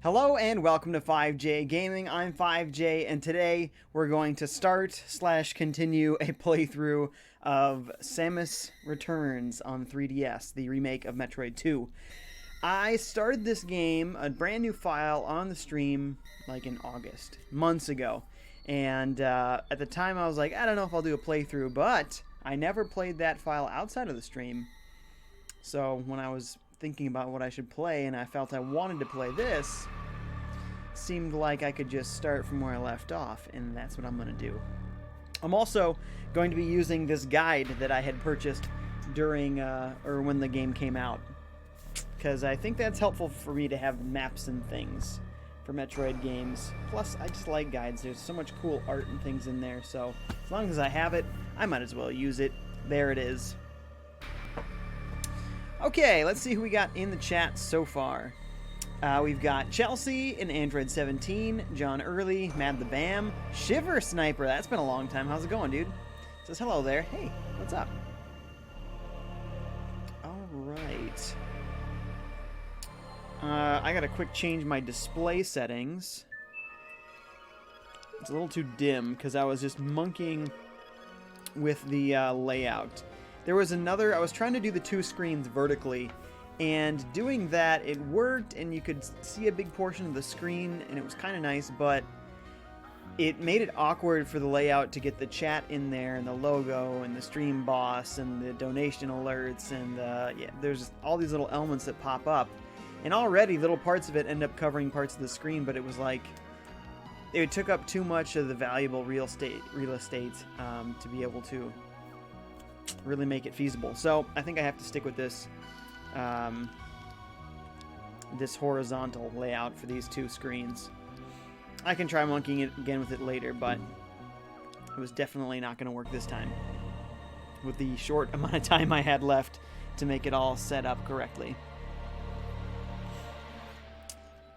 Hello and welcome to FiveJay Gaming. I'm FiveJay, and today we're going to start/continue a playthrough of Samus Returns on 3DS, the remake of Metroid 2. I started this game, a brand new file, on the stream like in August, months ago. And at the time I was like, I don't know if I'll do a playthrough, but I never played that file outside of the stream. So when I was thinking about what I should play and I felt I wanted to play this, seemed like I could just start from where I left off, and that's what I'm going to do. I'm also going to be using this guide that I had purchased during or when the game came out, because I think that's helpful for me to have maps and things for Metroid games. Plus, I just like guides. There's so much cool art and things in there, so as long as I have it, I might as well use it. There it is. Okay, let's see who we got in the chat so far. We've got Chelsea in Android 17, John Early, Mad the Bam, Shiver Sniper. That's been a long time. How's it going, dude? Says hello there. Hey, what's up? All right. I gotta quick change my display settings. It's a little too dim because I was just monkeying with the layout. There was another, I was trying to do the two screens vertically, and doing that, it worked, and you could see a big portion of the screen, and it was kind of nice, but it made it awkward for the layout to get the chat in there, and the logo, and the stream boss, and the donation alerts, and yeah, there's all these little elements that pop up, and already little parts of it end up covering parts of the screen, but it was like, it took up too much of the valuable real estate to be able to really make it feasible. So I think I have to stick with this this horizontal layout for these two screens. I can try monkeying it again with it later, but it was definitely not going to work this time with the short amount of time I had left to make it all set up correctly.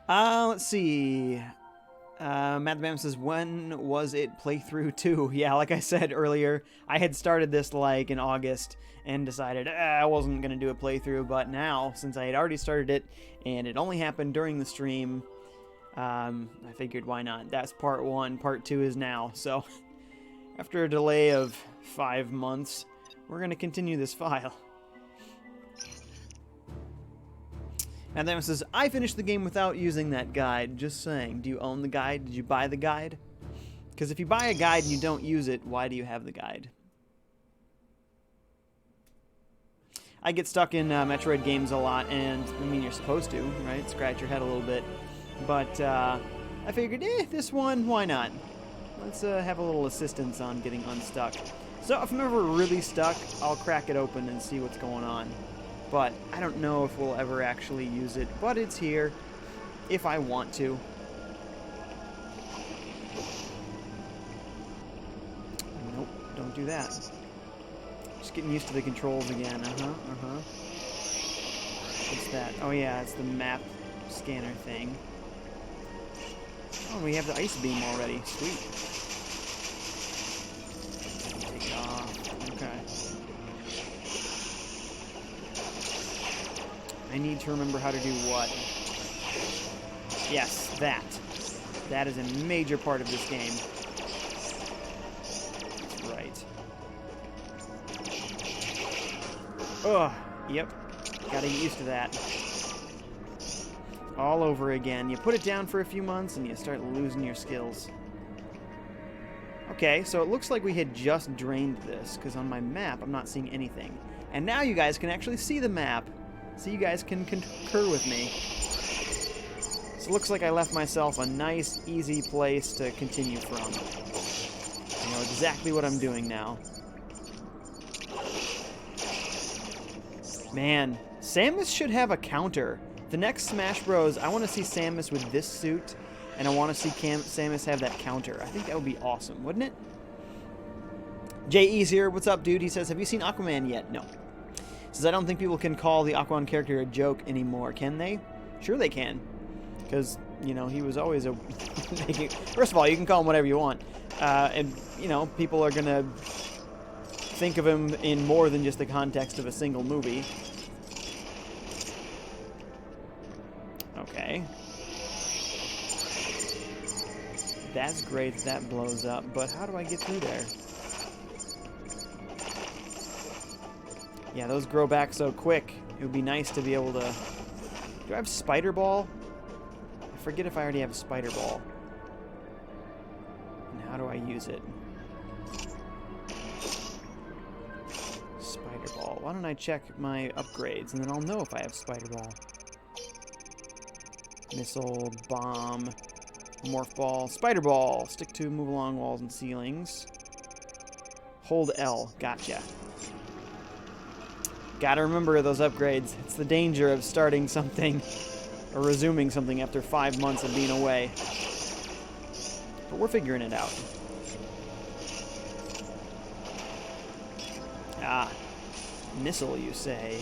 Let's see. Matt the Bam says, when was it playthrough 2? Yeah, like I said earlier, I had started this like in August and decided I wasn't going to do a playthrough, but now, since I had already started it and it only happened during the stream, I figured why not. That's part 1. Part 2 is now. So after a delay of 5 months, we're going to continue this file. And then it says, I finished the game without using that guide. Just saying. Do you own the guide? Did you buy the guide? Because if you buy a guide and you don't use it, why do you have the guide? I get stuck in Metroid games a lot, and I mean, you're supposed to, right? Scratch your head a little bit. But I figured, this one, why not? Let's have a little assistance on getting unstuck. So if I'm ever really stuck, I'll crack it open and see what's going on. But I don't know if we'll ever actually use it, but it's here if I want to. Nope, don't do that. Just getting used to the controls again. What's that? Oh yeah, it's the map scanner thing. Oh, we have the ice beam already. Sweet. Take it off. Okay. I need to remember how to do what. Yes, that. That is a major part of this game. That's right. Ugh, yep. Gotta get used to that. All over again. You put it down for a few months and you start losing your skills. Okay, so it looks like we had just drained this, because on my map I'm not seeing anything. And now you guys can actually see the map. So you guys can concur with me. So it looks like I left myself a nice, easy place to continue from. I know exactly what I'm doing now. Man, Samus should have a counter. The next Smash Bros, I want to see Samus with this suit, and I want to see Samus have that counter. I think that would be awesome, wouldn't it? J.E.'s here. What's up, dude? He says, have you seen Aquaman yet? No. Says, I don't think people can call the Aquaman character a joke anymore, can they? Sure they can. Because, you know, he was always a... First of all, you can call him whatever you want. And, you know, people are going to think of him in more than just the context of a single movie. Okay. That's great that blows up, but how do I get through there? Yeah, those grow back so quick. It would be nice to be able to... Do I have Spider Ball? I forget if I already have a Spider Ball. And how do I use it? Spider Ball. Why don't I check my upgrades, and then I'll know if I have Spider Ball. Missile, Bomb, Morph Ball, Spider Ball. Stick to, move along walls and ceilings. Hold L. Gotcha. Gotta remember those upgrades. It's the danger of starting something or resuming something after 5 months of being away. But we're figuring it out. Ah, missile, you say.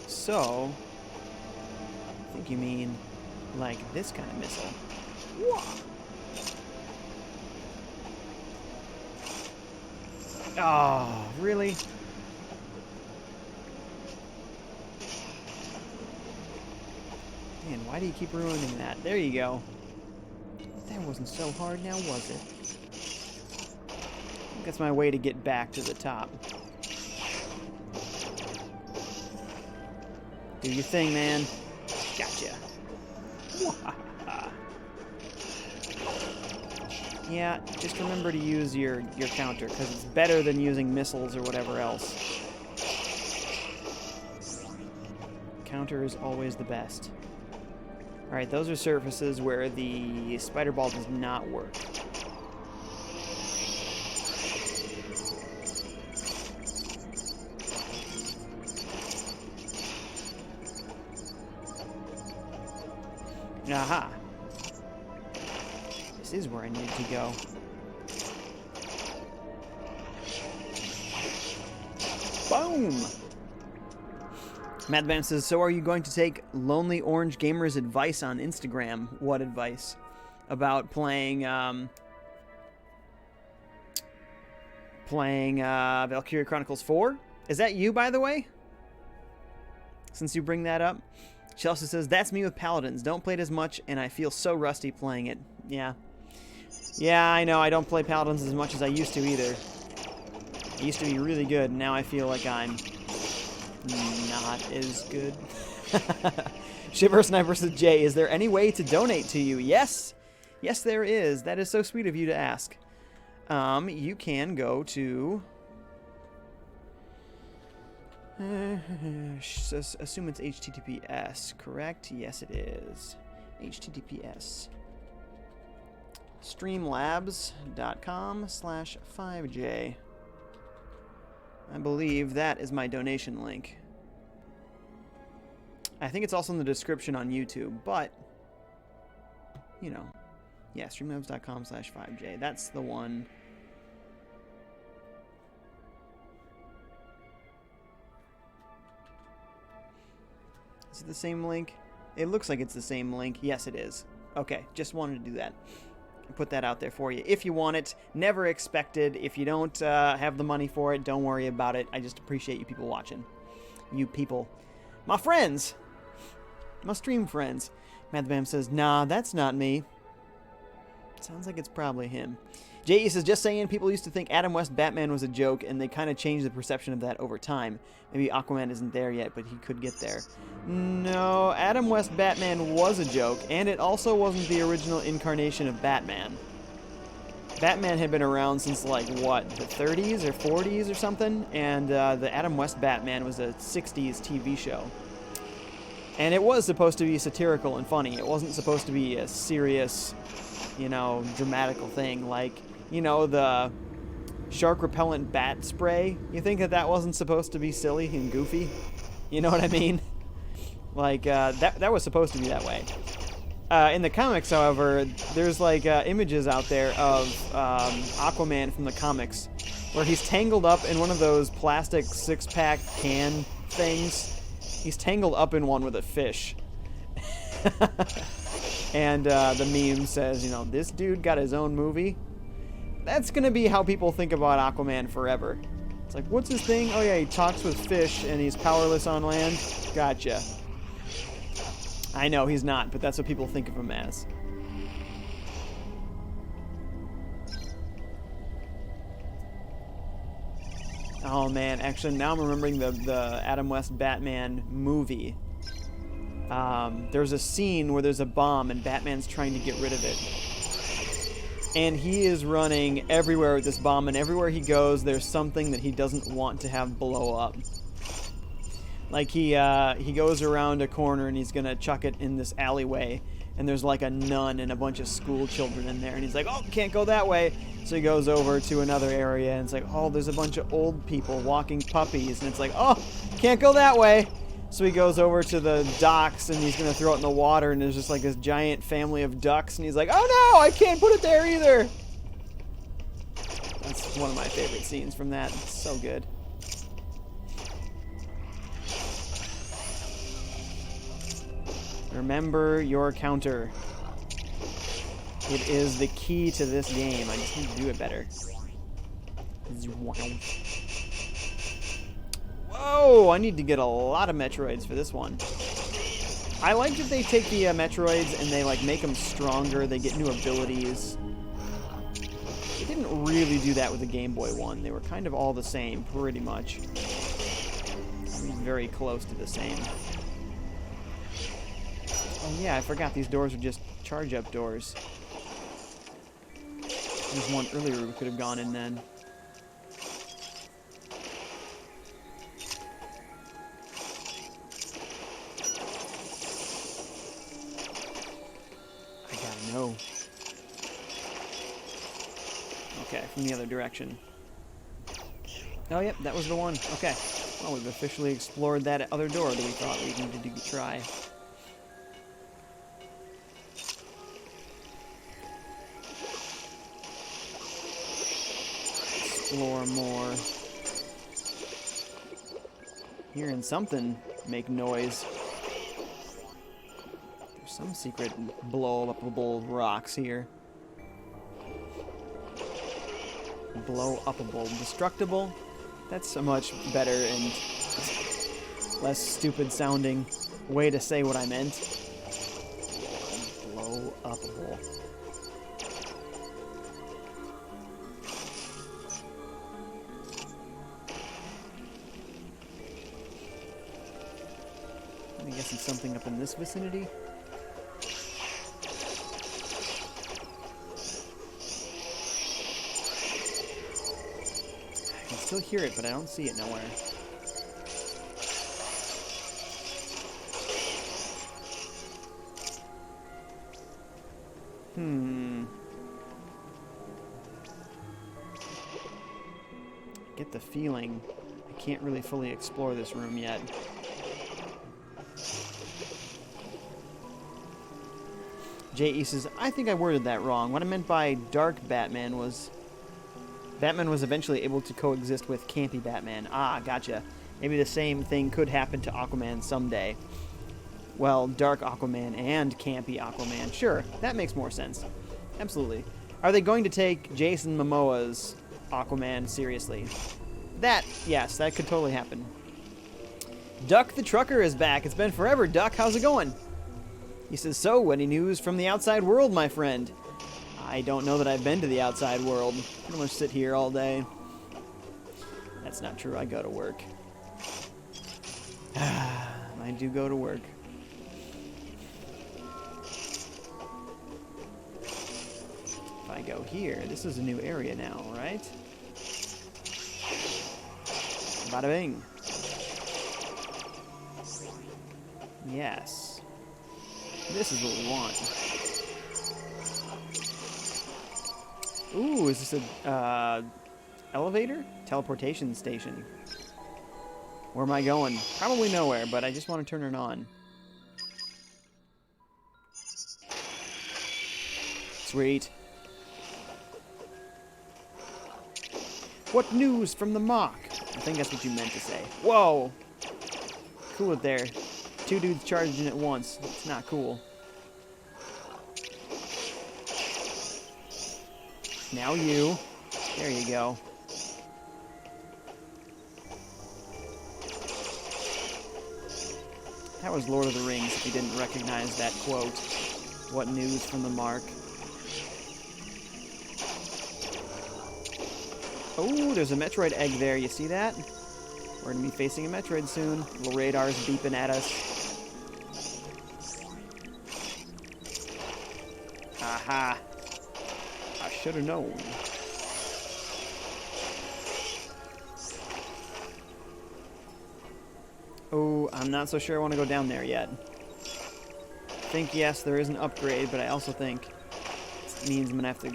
So, I think you mean like this kind of missile. Oh, really? Man, why do you keep ruining that? There you go. That wasn't so hard now, was it? That's my way to get back to the top. Do your thing, man. Gotcha. Yeah, just remember to use your counter, because it's better than using missiles or whatever else. Counter is always the best. Alright, those are surfaces where the Spider Ball does not work. Aha! This is where I need to go. Boom! Madman says, so are you going to take Lonely Orange Gamer's advice on Instagram? What advice? About playing Valkyria Chronicles 4? Is that you, by the way? Since you bring that up. She also says, that's me with Paladins. Don't play it as much, and I feel so rusty playing it. Yeah. Yeah, I know. I don't play Paladins as much as I used to either. I used to be really good, and now I feel like I'm not as good. Shiver Sniper says, Jay, is there any way to donate to you? Yes. Yes, there is. That is so sweet of you to ask. You can go to... assume it's HTTPS, correct? Yes, it is. HTTPS. Streamlabs.com/FiveJay. I believe that is my donation link. I think it's also in the description on YouTube, but, you know. Yeah, streamlabs.com/FiveJay. That's the one. Is it the same link? It looks like it's the same link. Yes, it is. Okay, just wanted to do that. Put that out there for you. If you want it, never expected. If you don't have the money for it, don't worry about it. I just appreciate you people watching. You people. My friends. My stream friends. Madbam says, nah, that's not me. Sounds like it's probably him. J.E. says, just saying, people used to think Adam West Batman was a joke, and they kind of changed the perception of that over time. Maybe Aquaman isn't there yet, but he could get there. No, Adam West Batman was a joke, and it also wasn't the original incarnation of Batman. Batman had been around since, like, what, the 30s or 40s or something? And the Adam West Batman was a 60s TV show. And it was supposed to be satirical and funny. It wasn't supposed to be a serious, you know, dramatical thing. Like, you know, the shark repellent bat spray. You think that that wasn't supposed to be silly and goofy? You know what I mean? Like, that was supposed to be that way. In the comics, however, there's, like, images out there of Aquaman from the comics where he's tangled up in one of those plastic six-pack can things. He's tangled up in one with a fish. And the meme says, you know, this dude got his own movie. That's going to be how people think about Aquaman forever. It's like, what's his thing? Oh, yeah, he talks with fish and he's powerless on land. Gotcha. I know he's not, but that's what people think of him as. Oh man, actually now I'm remembering the Adam West Batman movie. There's a scene where there's a bomb and Batman's trying to get rid of it. And he is running everywhere with this bomb, and everywhere he goes, there's something that he doesn't want to have blow up. Like he goes around a corner and he's gonna chuck it in this alleyway, and there's like a nun and a bunch of school children in there, and he's like, oh, can't go that way. So he goes over to another area, and it's like, oh, there's a bunch of old people walking puppies, and it's like, oh, can't go that way. So he goes over to the docks, and he's gonna throw it in the water, and there's just like this giant family of ducks, and he's like, oh no, I can't put it there either. That's one of my favorite scenes from that. It's so good. Remember your counter. It is the key to this game. I just need to do it better. Whoa! I need to get a lot of Metroids for this one. I like that they take the Metroids and they like make them stronger. They get new abilities. They didn't really do that with the Game Boy one. They were kind of all the same, pretty much. Very close to the same. Oh yeah, I forgot these doors are just charge-up doors. There's one earlier we could have gone in then. I gotta know. Okay, from the other direction. Oh yep, that was the one. Okay. Well, we've officially explored that other door that we thought we needed to try. Explore more. Hearing something make noise. There's some secret blow-upable rocks here. Blow-upable. Destructible? That's a much better and less stupid sounding way to say what I meant. Blow-upable. I'm guessing something up in this vicinity. I can still hear it, but I don't see it nowhere. I get the feeling I can't really fully explore this room yet. J.E. says, I think I worded that wrong. What I meant by dark Batman was eventually able to coexist with campy Batman. Ah, gotcha. Maybe the same thing could happen to Aquaman someday. Well, dark Aquaman and campy Aquaman. Sure, that makes more sense. Absolutely. Are they going to take Jason Momoa's Aquaman seriously? That, yes, that could totally happen. Duck the Trucker is back. It's been forever, Duck. How's it going? He says, so, any news from the outside world, my friend? I don't know that I've been to the outside world. I pretty much sit here all day. That's not true. I go to work. I do go to work. If I go here, this is a new area now, right? Bada bing. Yes. This is what we want. Ooh, is this a elevator? Teleportation station. Where am I going? Probably nowhere, but I just want to turn it on. Sweet. What news from the mock? I think that's what you meant to say. Whoa! Cool it there. Two dudes charging at once. It's not cool. Now you. There you go. That was Lord of the Rings, if you didn't recognize that quote. What news from the mark? Oh, there's a Metroid egg there. You see that? We're going to be facing a Metroid soon. Little radar's beeping at us. Aha. I should have known. Oh, I'm not so sure I want to go down there yet. I think, yes, there is an upgrade, but I also think it means I'm going to have to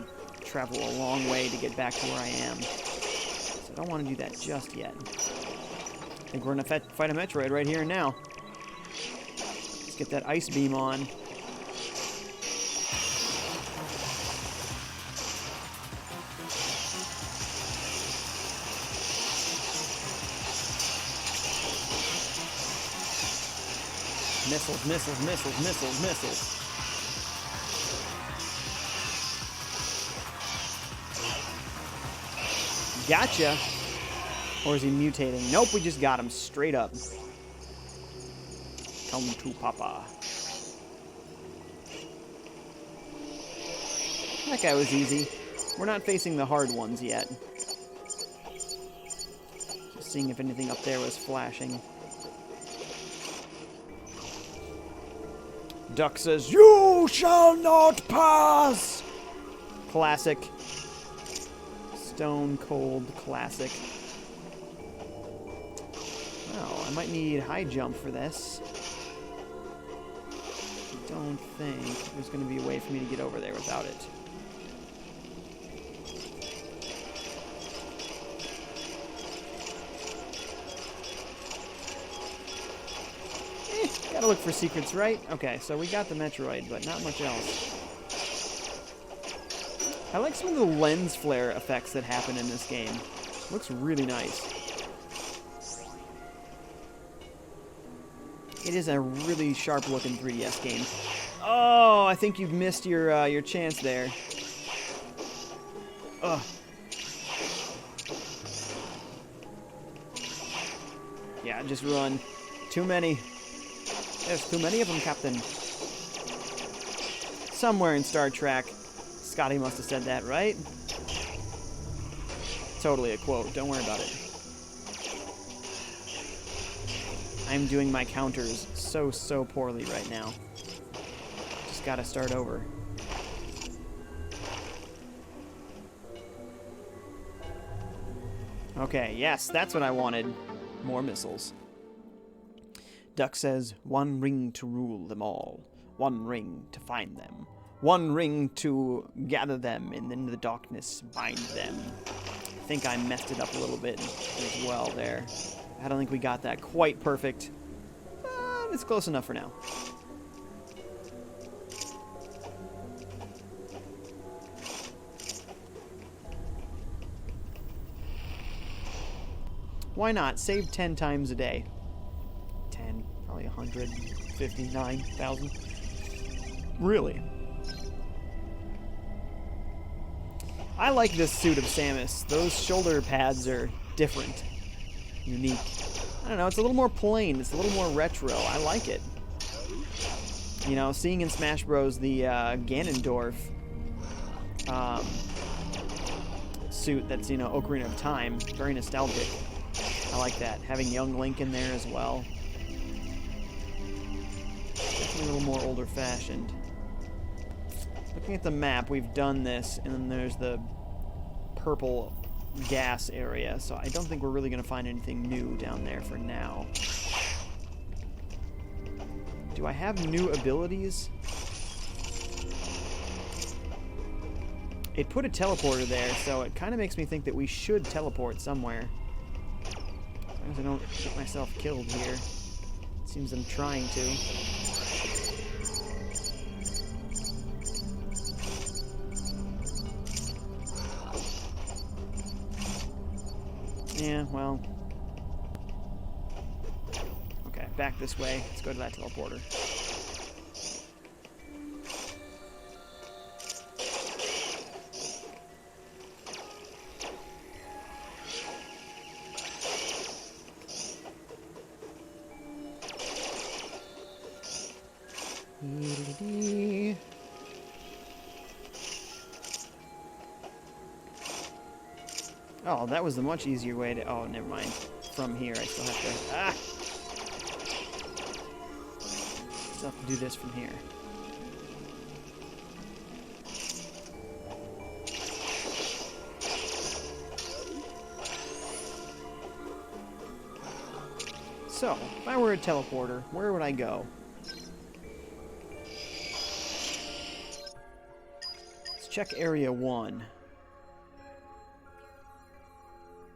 travel a long way to get back to where I am. So I don't want to do that just yet. I think we're going to fight a Metroid right here and now. Let's get that ice beam on. Missiles, missiles, missiles, missiles, missiles. Gotcha. Or is he mutating? Nope, we just got him straight up. Come to Papa. That guy was easy. We're not facing the hard ones yet. Just seeing if anything up there was flashing. Duck says, "You shall not pass!" Classic. Stone cold classic. Well, I might need high jump for this. I don't think there's going to be a way for me to get over there without it. Gotta look for secrets, right? Okay, so we got the Metroid, but not much else. I like some of the lens flare effects that happen in this game. Looks really nice. It is a really sharp-looking 3DS game. Oh, I think you've missed your chance there. Ugh. Yeah, just run. Too many. There's too many of them, Captain. Somewhere in Star Trek, Scotty must have said that, right? Totally a quote. Don't worry about it. I'm doing my counters so poorly right now. Just gotta start over. Okay, yes, that's what I wanted. More missiles. Duck says, "One ring to rule them all. One ring to find them. One ring to gather them, and in the darkness bind them." I think I messed it up a little bit as well there. I don't think we got that quite perfect. But it's close enough for now. Why not? Save 10 times a day. 10, probably 159,000. Really? I like this suit of Samus. Those shoulder pads are different. Unique. I don't know, it's a little more plain. It's a little more retro. I like it. You know, seeing in Smash Bros. The Ganondorf suit that's, you know, Ocarina of Time. Very nostalgic. I like that. Having young Link in there as well. Definitely a little more older-fashioned. Looking at the map, we've done this, and then there's the purple gas area, so I don't think we're really going to find anything new down there for now. Do I have new abilities? It put a teleporter there, so it kind of makes me think that we should teleport somewhere. As long as I don't get myself killed here. It seems I'm trying to. Yeah, well. Okay, back this way. Let's go to that teleporter. Oh, that was the much easier way to... Oh, never mind. From here, I still have to... Ah! Still have to do this from here. So, if I were a teleporter, where would I go? Let's check Area 1.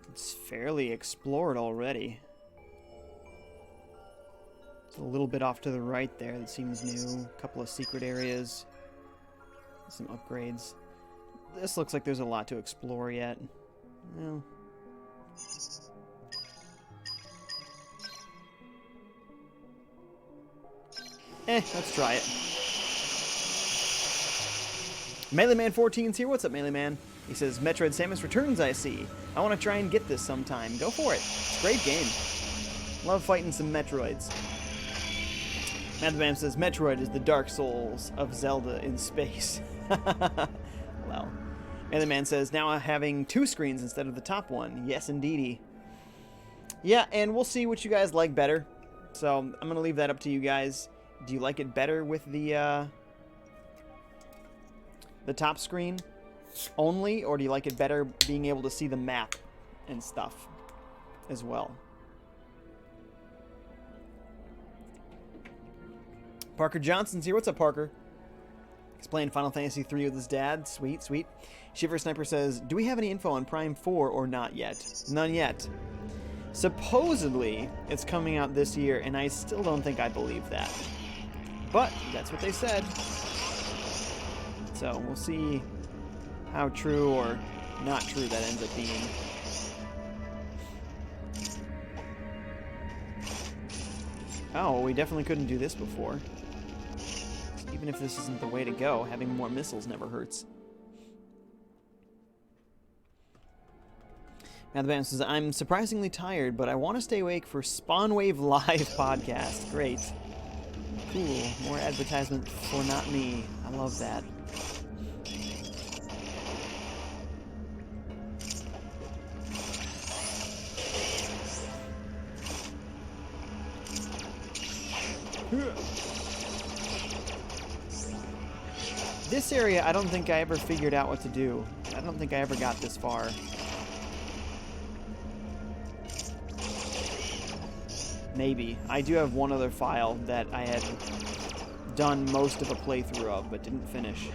It's fairly explored already. It's a little bit off to the right there that seems new. A couple of secret areas. Some upgrades. This looks like there's a lot to explore yet. Well... let's try it. Melee Man 14's here. What's up, Melee Man? He says, Metroid Samus Returns, I see. I want to try and get this sometime. Go for it. It's a great game. Love fighting some Metroids. Madman says, Metroid is the Dark Souls of Zelda in space. Well. Melee Man says, now having 2 screens instead of the top one. Yes, indeedy. Yeah, and we'll see what you guys like better. So, I'm going to leave that up to you guys. Do you like it better with the top screen only, or do you like it better being able to see the map and stuff as well? Parker Johnson's here. What's up, Parker? He's playing Final Fantasy III with his dad. Sweet, sweet. Shiver Sniper says, do we have any info on Prime 4 or not yet? None yet. Supposedly, it's coming out this year, and I still don't think I believe that. But that's what they said. So we'll see how true or not true that ends up being. Oh, we definitely couldn't do this before. So even if this isn't the way to go, having more missiles never hurts. Now the band says, I'm surprisingly tired, but I want to stay awake for Spawnwave Live podcast. Great. Cool. More advertisement for not me. I love that. This area, I don't think I ever figured out what to do. I don't think I ever got this far. Maybe. I do have one other file that I had done most of a playthrough of, but didn't finish.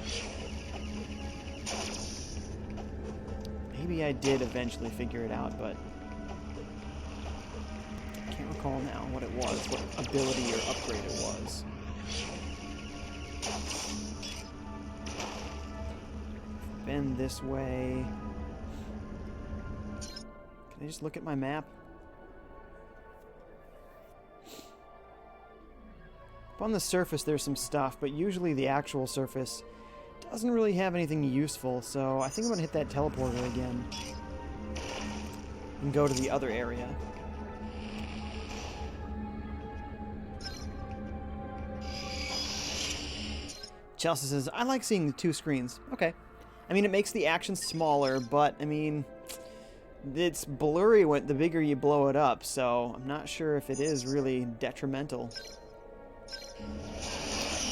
Maybe I did eventually figure it out, but I can't recall now what it was, what ability or upgrade it was. Been this way. Can I just look at my map? Up on the surface there's some stuff, but usually the actual surface doesn't really have anything useful, so I think I'm going to hit that teleporter again and go to the other area. Chelsea says, I like seeing the 2 screens. Okay. I mean, it makes the action smaller, but, I mean, it's blurry when the bigger you blow it up, so I'm not sure if it is really detrimental.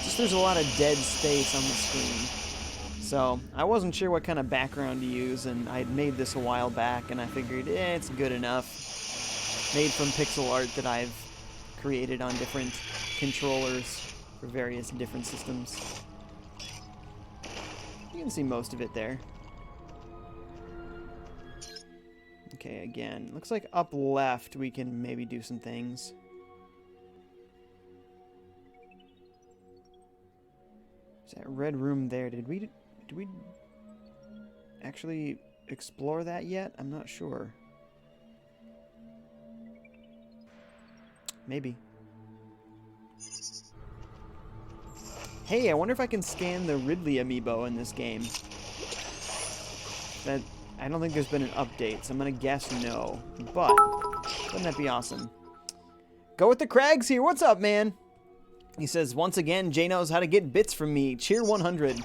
Just there's a lot of dead space on the screen. So, I wasn't sure what kind of background to use, and I had made this a while back, and I figured, it's good enough. Made from pixel art that I've created on different controllers for various different systems. You can see most of it there. Okay, again, looks like up left we can maybe do some things. There's that red room there. Did we actually explore that yet? I'm not sure. Maybe. Hey, I wonder if I can scan the Ridley amiibo in this game. That I don't think there's been an update, so I'm gonna guess no. But wouldn't that be awesome? Go with the Crags here. What's up, man? He says, once again, Jay knows how to get bits from me. Cheer 100.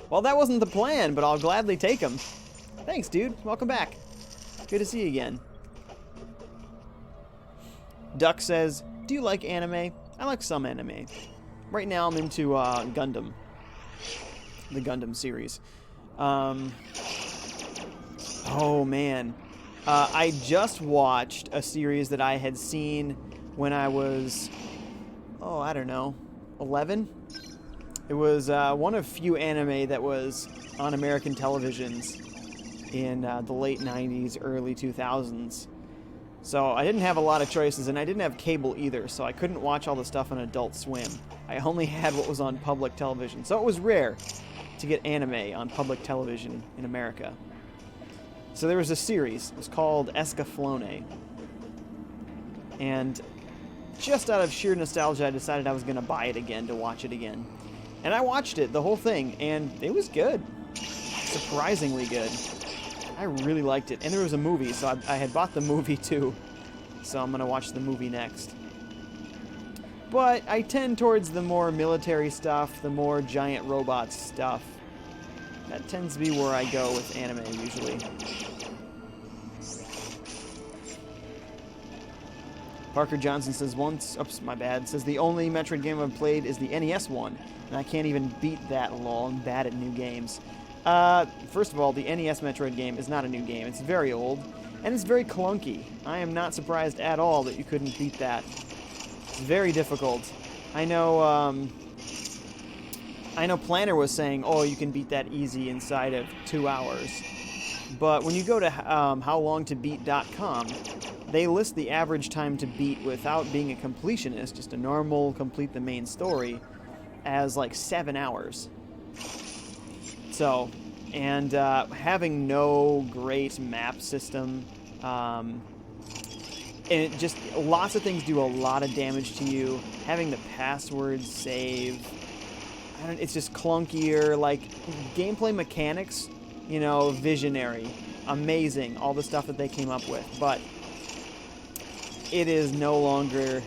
Well, that wasn't the plan, but I'll gladly take them. Thanks, dude. Welcome back. Good to see you again. Duck says, do you like anime? I like some anime. Right now I'm into Gundam. The Gundam series. Oh, man. I just watched a series that I had seen when I was, I don't know, 11? It was one of few anime that was on American televisions in the late 90s, early 2000s. So I didn't have a lot of choices, and I didn't have cable either, so I couldn't watch all the stuff on Adult Swim. I only had what was on public television, so it was rare to get anime on public television in America. So there was a series. It was called Escaflowne. And just out of sheer nostalgia, I decided I was going to buy it again to watch it again. And I watched it, the whole thing, and it was good. Surprisingly good. I really liked it. And there was a movie, so I had bought the movie too. So I'm going to watch the movie next. But I tend towards the more military stuff, the more giant robots stuff. That tends to be where I go with anime, usually. Parker Johnson says oops, my bad, says the only Metroid game I've played is the NES one, and I can't even beat that, lol. I'm bad at new games. First of all, the NES Metroid game is not a new game. It's very old, and it's very clunky. I am not surprised at all that you couldn't beat that. It's very difficult. I know Planner was saying, oh, you can beat that easy inside of 2 hours. But when you go to howlongtobeat.com, they list the average time to beat without being a completionist, just a normal complete the main story, as like 7 hours. So, and having no great map system, and it just, lots of things do a lot of damage to you. Having the password save, it's just clunkier, like, gameplay mechanics, you know, visionary, amazing, all the stuff that they came up with, but it is no longer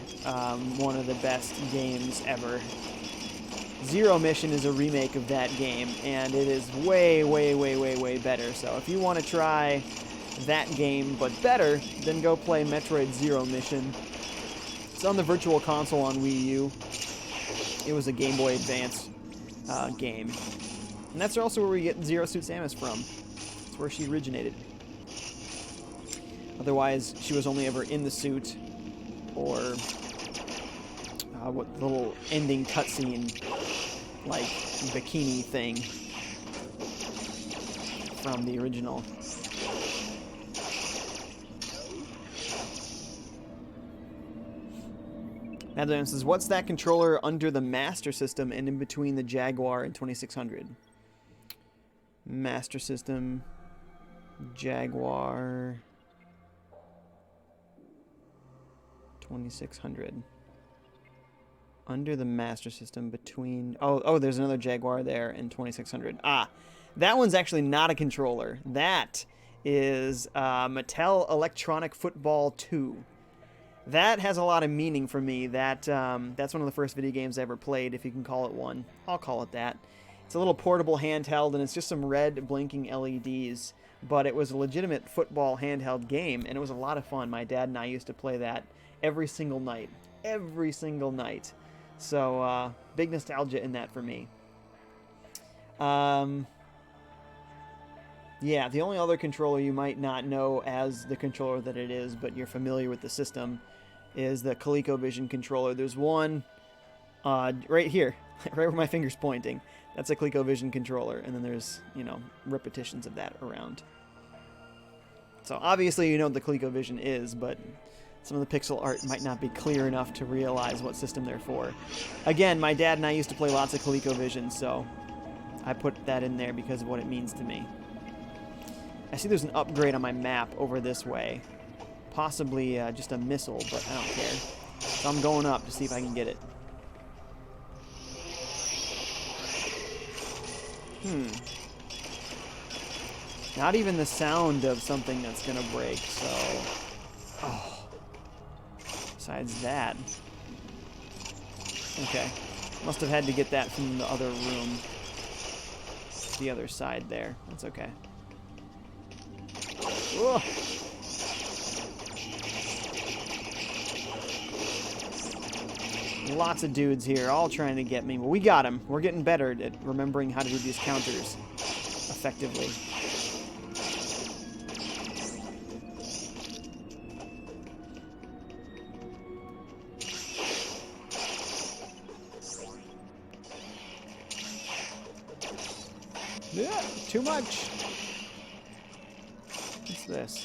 one of the best games ever. Zero Mission is a remake of that game, and it is way, way, way, way, way better. So if you want to try that game, but better, then go play Metroid Zero Mission. It's on the Virtual Console on Wii U. It was a Game Boy Advance game. And that's also where we get Zero Suit Samus from. That's where she originated. Otherwise, she was only ever in the suit, or what the little ending cutscene, like bikini thing from the original. Madeleine says, what's that controller under the Master System and in between the Jaguar and 2600? Master System, Jaguar, 2600. Under the Master System between... Oh, there's another Jaguar there and 2600. Ah, that one's actually not a controller. That is Mattel Electronic Football 2. That has a lot of meaning for me. That's one of the first video games I ever played, if you can call it one. I'll call it that. It's a little portable handheld, and it's just some red blinking LEDs. But it was a legitimate football handheld game, and it was a lot of fun. My dad and I used to play that every single night. Every single night. So, big nostalgia in that for me. Yeah, the only other controller you might not know as the controller that it is, but you're familiar with the system, is the ColecoVision controller. There's one right here, right where my finger's pointing. That's a ColecoVision controller, and then there's, you know, repetitions of that around. So obviously you know what the ColecoVision is, but some of the pixel art might not be clear enough to realize what system they're for. Again, my dad and I used to play lots of ColecoVision, so I put that in there because of what it means to me. I see there's an upgrade on my map over this way. Possibly just a missile, but I don't care. So I'm going up to see if I can get it. Not even the sound of something that's gonna break, so... Oh. Besides that... Okay. Must have had to get that from the other room. The other side there. That's okay. Ugh. Lots of dudes here, all trying to get me. Well, we got him. We're getting better at remembering how to do these counters effectively. Yeah, too much. What's this?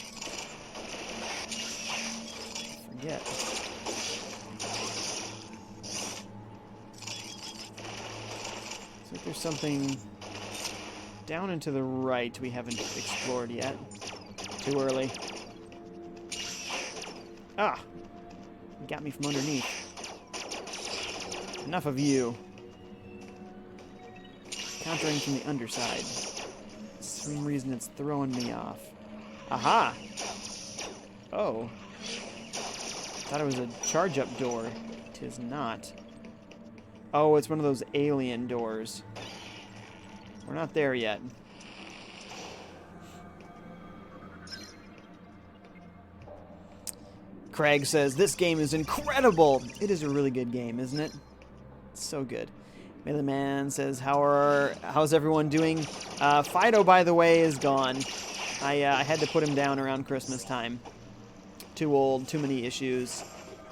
Forget. Looks like there's something down and to the right we haven't explored yet. Too early. Ah! You got me from underneath. Enough of you. Countering from the underside. For some reason it's throwing me off. Aha! Oh. Thought it was a charge-up door. It is not. Oh, it's one of those alien doors. We're not there yet. Craig says, this game is incredible! It is a really good game, isn't it? It's so good. Melee Man says, how's everyone doing? Fido, by the way, is gone. I had to put him down around Christmas time. Too old, too many issues.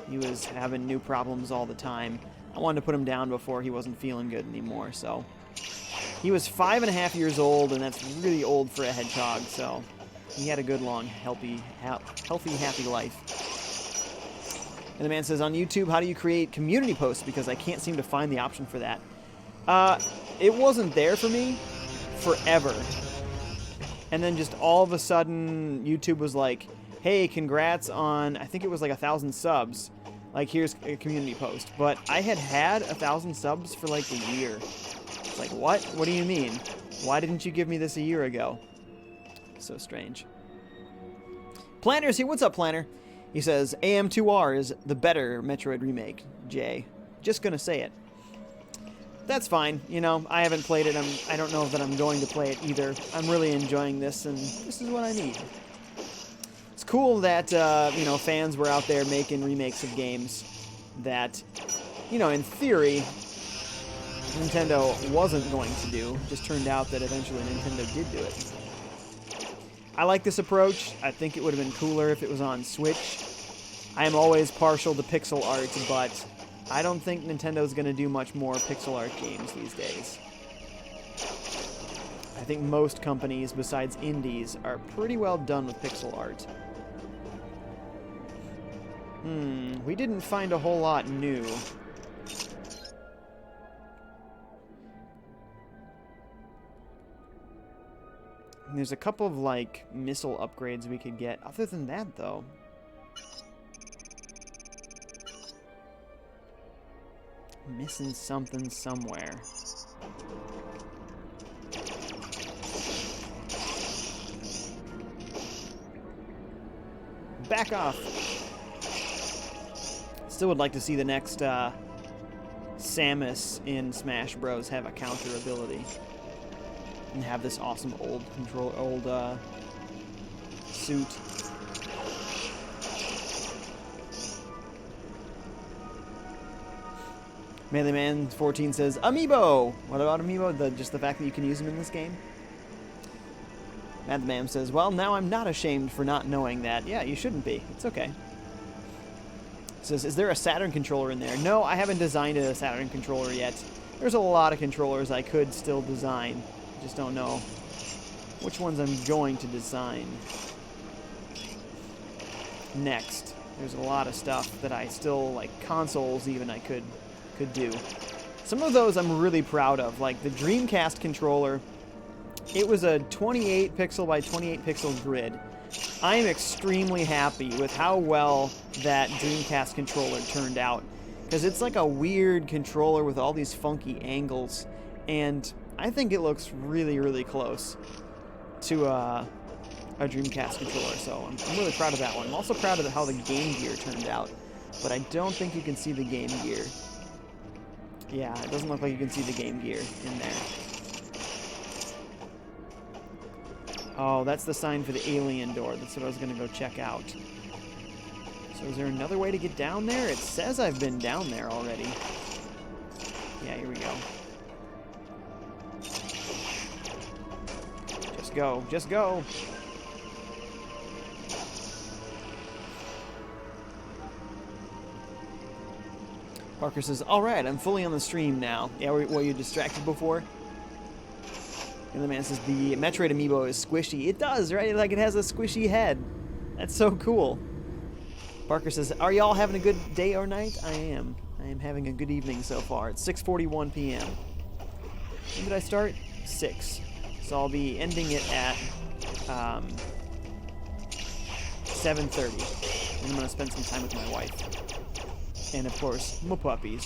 He was having new problems all the time. I wanted to put him down before he wasn't feeling good anymore, so. He was 5.5 years old, and that's really old for a hedgehog, so he had a good, long, healthy, happy life. And the man says, on YouTube, how do you create community posts? Because I can't seem to find the option for that. It wasn't there for me forever. And then just all of a sudden, YouTube was like, hey, congrats on, I think it was like 1,000 subs. Like, here's a community post. But I had 1,000 subs for like a year. It's like, what? What do you mean? Why didn't you give me this a year ago? So strange. Planner's here. What's up, Planner? He says, AM2R is the better Metroid remake, Jay. Just gonna say it. That's fine. You know, I haven't played it. I don't know that I'm going to play it either. I'm really enjoying this, and this is what I need. It's cool that, you know, fans were out there making remakes of games that, you know, in theory, Nintendo wasn't going to do. Just turned out that eventually Nintendo did do it. I like this approach. I think it would have been cooler if it was on Switch. I am always partial to pixel art, but I don't think Nintendo's going to do much more pixel art games these days. I think most companies, besides indies, are pretty well done with pixel art. We didn't find a whole lot new. There's a couple of, like, missile upgrades we could get. Other than that, though... missing something somewhere. Back off! Still would like to see the next, Samus in Smash Bros. Have a counter ability. And have this awesome old suit. Melee Man 14 says, Amiibo! What about Amiibo? Just the fact that you can use them in this game? Madman says, well, now I'm not ashamed for not knowing that. Yeah, you shouldn't be. It's okay. Says, is there a Saturn controller in there? No, I haven't designed a Saturn controller yet. There's a lot of controllers I could still design. I just don't know which ones I'm going to design next. There's a lot of stuff that I still, like consoles even, I could do. Some of those I'm really proud of, like the Dreamcast controller. It was a 28 pixel by 28 pixel grid. I am extremely happy with how well that Dreamcast controller turned out, because it's like a weird controller with all these funky angles, and I think it looks really, really close to a Dreamcast controller, so I'm really proud of that one. I'm also proud of how the Game Gear turned out, but I don't think you can see the Game Gear. Yeah, it doesn't look like you can see the Game Gear in there. Oh, that's the sign for the alien door. That's what I was going to go check out. So is there another way to get down there? It says I've been down there already. Yeah, here we go. Just go. Just go. Parker says, alright, I'm fully on the stream now. Yeah, were you distracted before? And the man says, the Metroid amiibo is squishy. It does, right? Like, it has a squishy head. That's so cool. Parker says, are y'all having a good day or night? I am. I am having a good evening so far. It's 6:41 p.m. When did I start? 6. So I'll be ending it at 7:30. And I'm going to spend some time with my wife. And, of course, my puppies.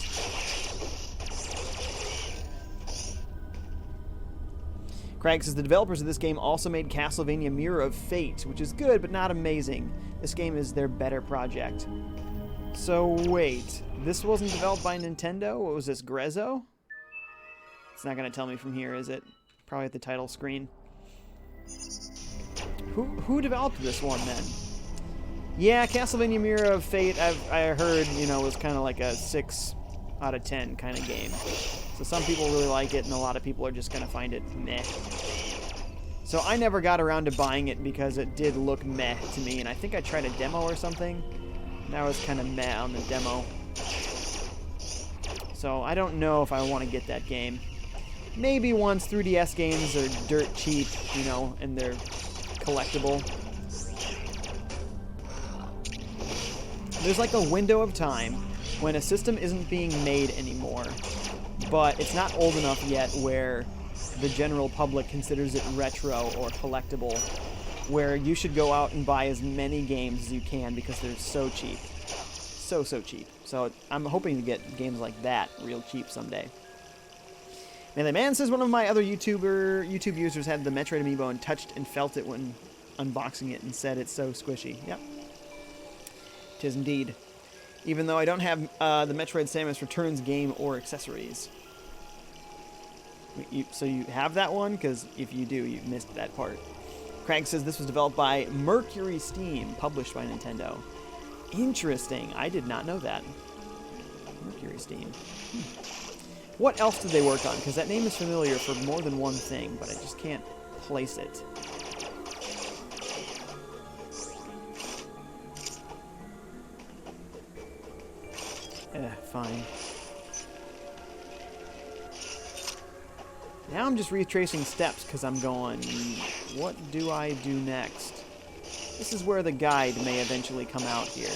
Craig says, the developers of this game also made Castlevania Mirror of Fate, which is good, but not amazing. This game is their better project. So, wait. This wasn't developed by Nintendo? What was this, Grezzo? It's not going to tell me from here, is it? Probably at the title screen. Who developed this one, then? Yeah, Castlevania Mirror of Fate, I heard, you know, was kind of like a 6 out of 10 kind of game. So some people really like it, and a lot of people are just going to find it meh. So I never got around to buying it because it did look meh to me, and I think I tried a demo or something, and I was kind of meh on the demo. So I don't know if I want to get that game. Maybe once 3DS games are dirt cheap, you know, and they're collectible. There's like a window of time when a system isn't being made anymore, but it's not old enough yet where the general public considers it retro or collectible, where you should go out and buy as many games as you can because they're so cheap. So cheap. So I'm hoping to get games like that real cheap someday. Melee Man says one of my other YouTube users had the Metroid amiibo and touched and felt it when unboxing it and said it's so squishy. Yep. Tis indeed. Even though I don't have the Metroid Samus Returns game or accessories. So you have that one? Because if you do, you missed that part. Craig says this was developed by Mercury Steam, published by Nintendo. Interesting. I did not know that. Mercury Steam. What else did they work on? Because that name is familiar for more than one thing, but I just can't place it. Fine. Now I'm just retracing steps because I'm going, what do I do next? This is where the guide may eventually come out here.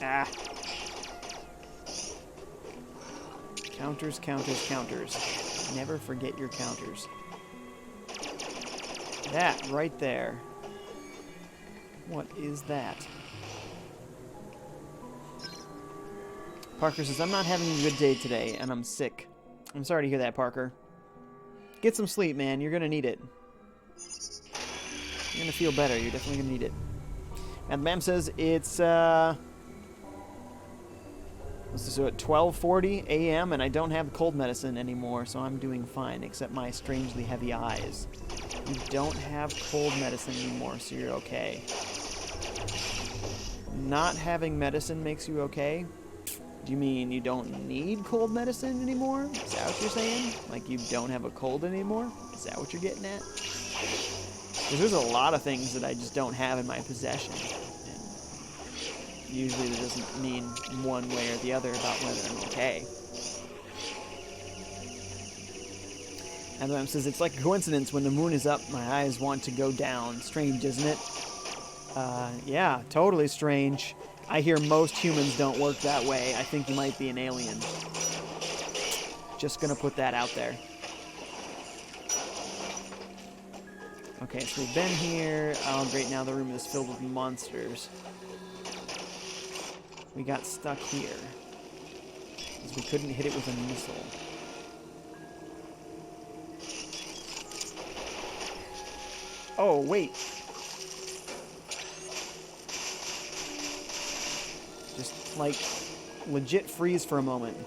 Ah. Counters, counters, counters. Never forget your counters. That right there. What is that? Parker says, I'm not having a good day today, and I'm sick. I'm sorry to hear that, Parker. Get some sleep, man. You're going to need it. You're going to feel better. You're definitely going to need it. And Mam says, it's, let's just do it, 12:40 a.m., and I don't have cold medicine anymore, so I'm doing fine, except my strangely heavy eyes. You don't have cold medicine anymore, so you're okay. Not having medicine makes you okay? Do you mean you don't need cold medicine anymore? Is that what you're saying? Like you don't have a cold anymore? Is that what you're getting at? Because there's a lot of things that I just don't have in my possession. And usually that doesn't mean one way or the other about whether I'm okay. And then says, it's like a coincidence when the moon is up, my eyes want to go down. Strange, isn't it? Yeah, totally strange. I hear most humans don't work that way. I think you might be an alien. Just gonna put that out there. Okay, so we've been here. Oh, great, now the room is filled with monsters. We got stuck here. Because we couldn't hit it with a missile. Oh, wait. Just, like, legit freeze for a moment.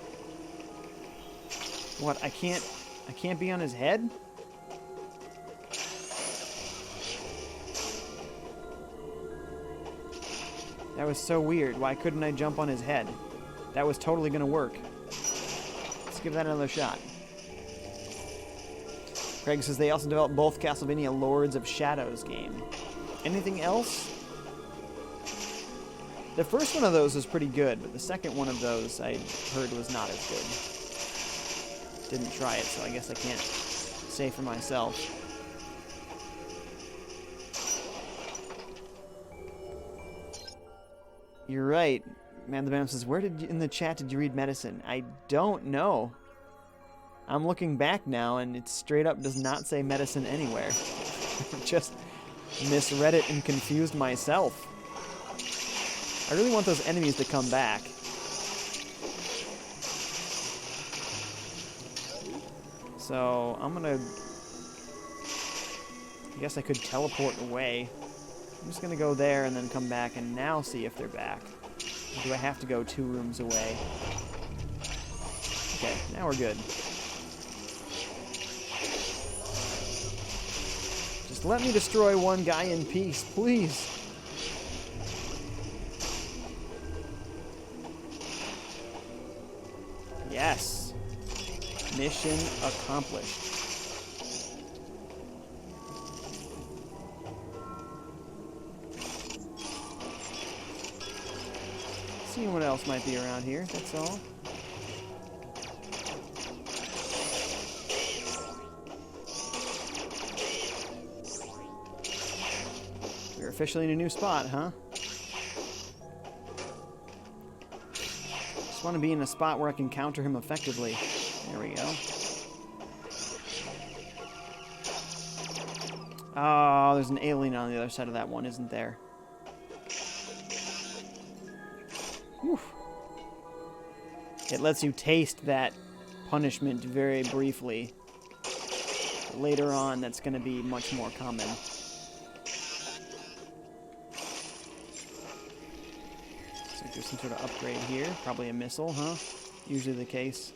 What, I can't be on his head? That was so weird. Why couldn't I jump on his head? That was totally gonna work. Let's give that another shot. Craig says they also developed both Castlevania Lords of Shadows game. Anything else? The first one of those was pretty good, but the second one of those I heard was not as good. Didn't try it, so I guess I can't say for myself. You're right. Man the Bam says, where in the chat did you read medicine? I don't know. I'm looking back now, and it straight up does not say medicine anywhere. Just misread it and confused myself. I really want those enemies to come back. So, I'm gonna... I guess I could teleport away. I'm just gonna go there and then come back and now see if they're back. Or do I have to go 2 rooms away? Okay, now we're good. Just let me destroy one guy in peace, please. Yes. Mission accomplished. Seeing what else might be around here, that's all. We're officially in a new spot, huh? Just want to be in a spot where I can counter him effectively. There we go. Oh, there's an alien on the other side of that one, isn't there? Whew. It lets you taste that punishment very briefly. Later on, that's going to be much more common. Looks like there's some sort of upgrade here. Probably a missile, huh? Usually the case.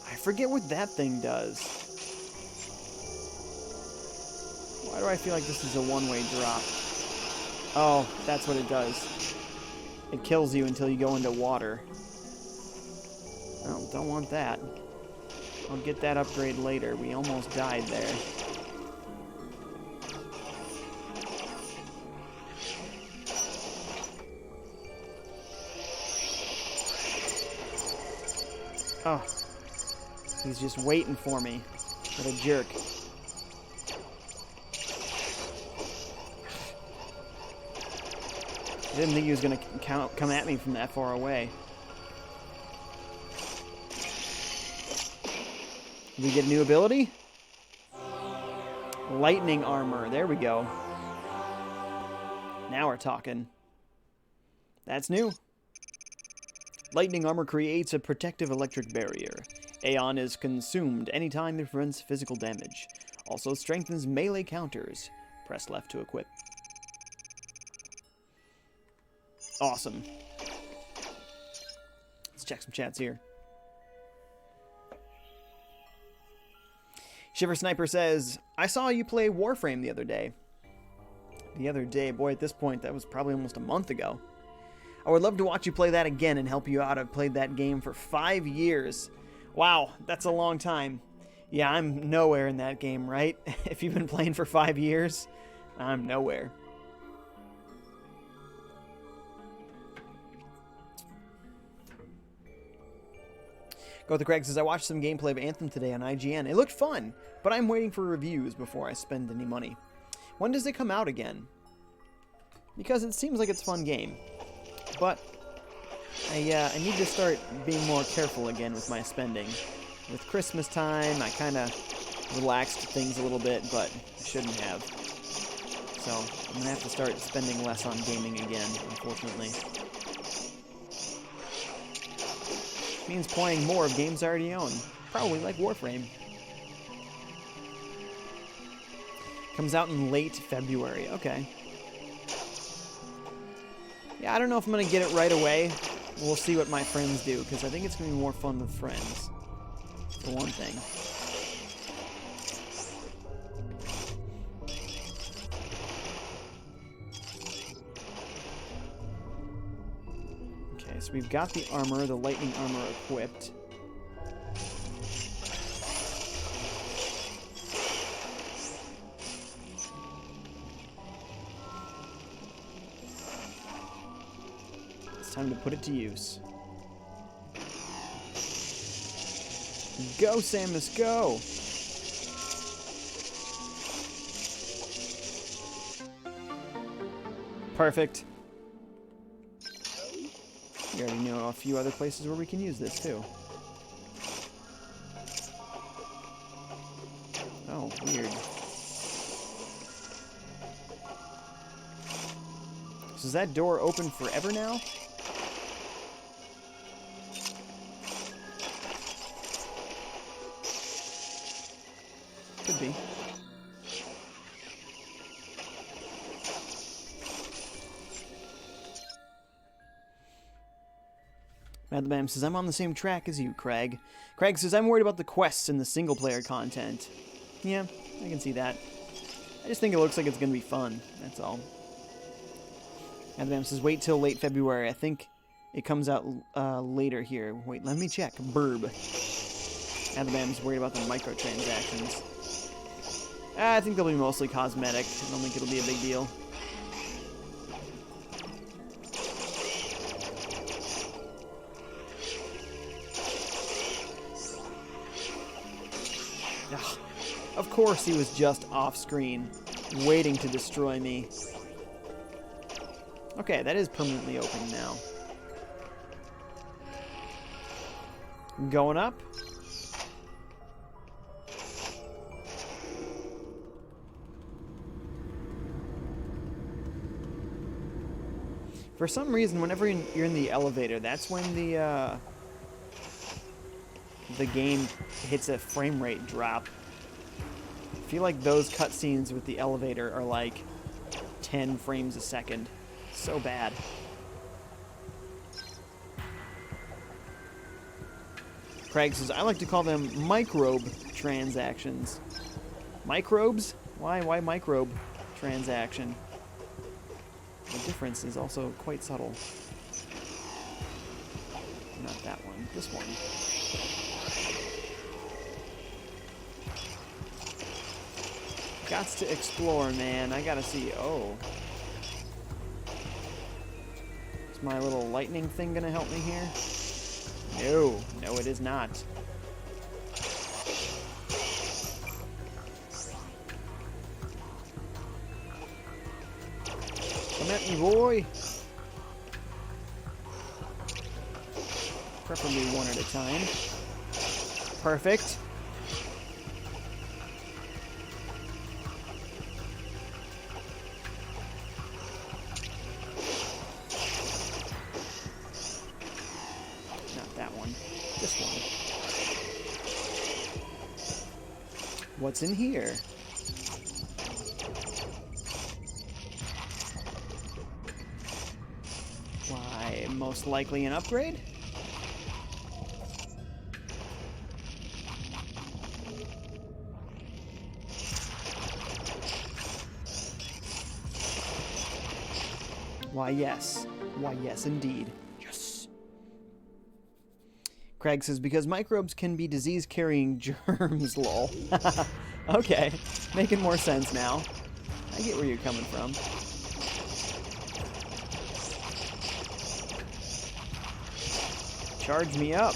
I forget what that thing does. Why do I feel like this is a one-way drop? Oh, that's what it does. It kills you until you go into water. Oh, don't want that. I'll get that upgrade later. We almost died there. Oh. He's just waiting for me. What a jerk. I didn't think he was going to come at me from that far away. Did we get a new ability? Lightning armor. There we go. Now we're talking. That's new. Lightning armor creates a protective electric barrier. Aeon is consumed anytime it prevents physical damage. Also strengthens melee counters. Press left to equip. Awesome. Let's check some chats here. Shiver Sniper says, I saw you play Warframe the other day. The other day? Boy, at this point, that was probably almost a month ago. I would love to watch you play that again and help you out. I've played that game for 5 years. Wow, that's a long time. Yeah, I'm nowhere in that game, right? If you've been playing for 5 years, I'm nowhere. Go with the Craig says, I watched some gameplay of Anthem today on IGN. It looked fun, but I'm waiting for reviews before I spend any money. When does it come out again? Because it seems like it's a fun game. But I need to start being more careful again with my spending. With Christmas time, I kind of relaxed things a little bit, but I shouldn't have. So I'm going to have to start spending less on gaming again, unfortunately. Means playing more of games I already own. Probably like Warframe. Comes out in late February. Okay. Yeah, I don't know if I'm going to get it right away. We'll see what my friends do, because I think it's going to be more fun with friends, for one thing. Okay, so we've got the armor, the lightning armor equipped. Time to put it to use. Go, Samus, go! Perfect. We already know a few other places where we can use this, too. Oh, weird. So is that door open forever now? Could be. Madlabam says, I'm on the same track as you, Craig. Craig says, I'm worried about the quests and the single-player content. Yeah, I can see that. I just think it looks like it's going to be fun. That's all. Madlabam says, wait till late February. I think it comes out later here. Wait, let me check. Burb. Madlabam's worried about the microtransactions. I think they'll be mostly cosmetic. I don't think it'll be a big deal. Ugh. Of course he was just off-screen, waiting to destroy me. Okay, that is permanently open now. Going up. For some reason, whenever you're in the elevator, that's when the game hits a frame rate drop. I feel like those cutscenes with the elevator are like 10 frames a second. So bad. Craig says, I like to call them microbe transactions. Microbes? Why microbe transaction? The difference is also quite subtle. Not that one. This one. Gots to explore, man. I gotta see. Oh. Is my little lightning thing gonna help me here? No. No, it is not. Come at me, boy. Preferably one at a time. Perfect. Not that one. This one. What's in here? Why, most likely an upgrade? Why, yes. Why, yes, indeed. Yes. Craig says, because microbes can be disease-carrying germs, lol. Okay, making more sense now. I get where you're coming from. Charge me up.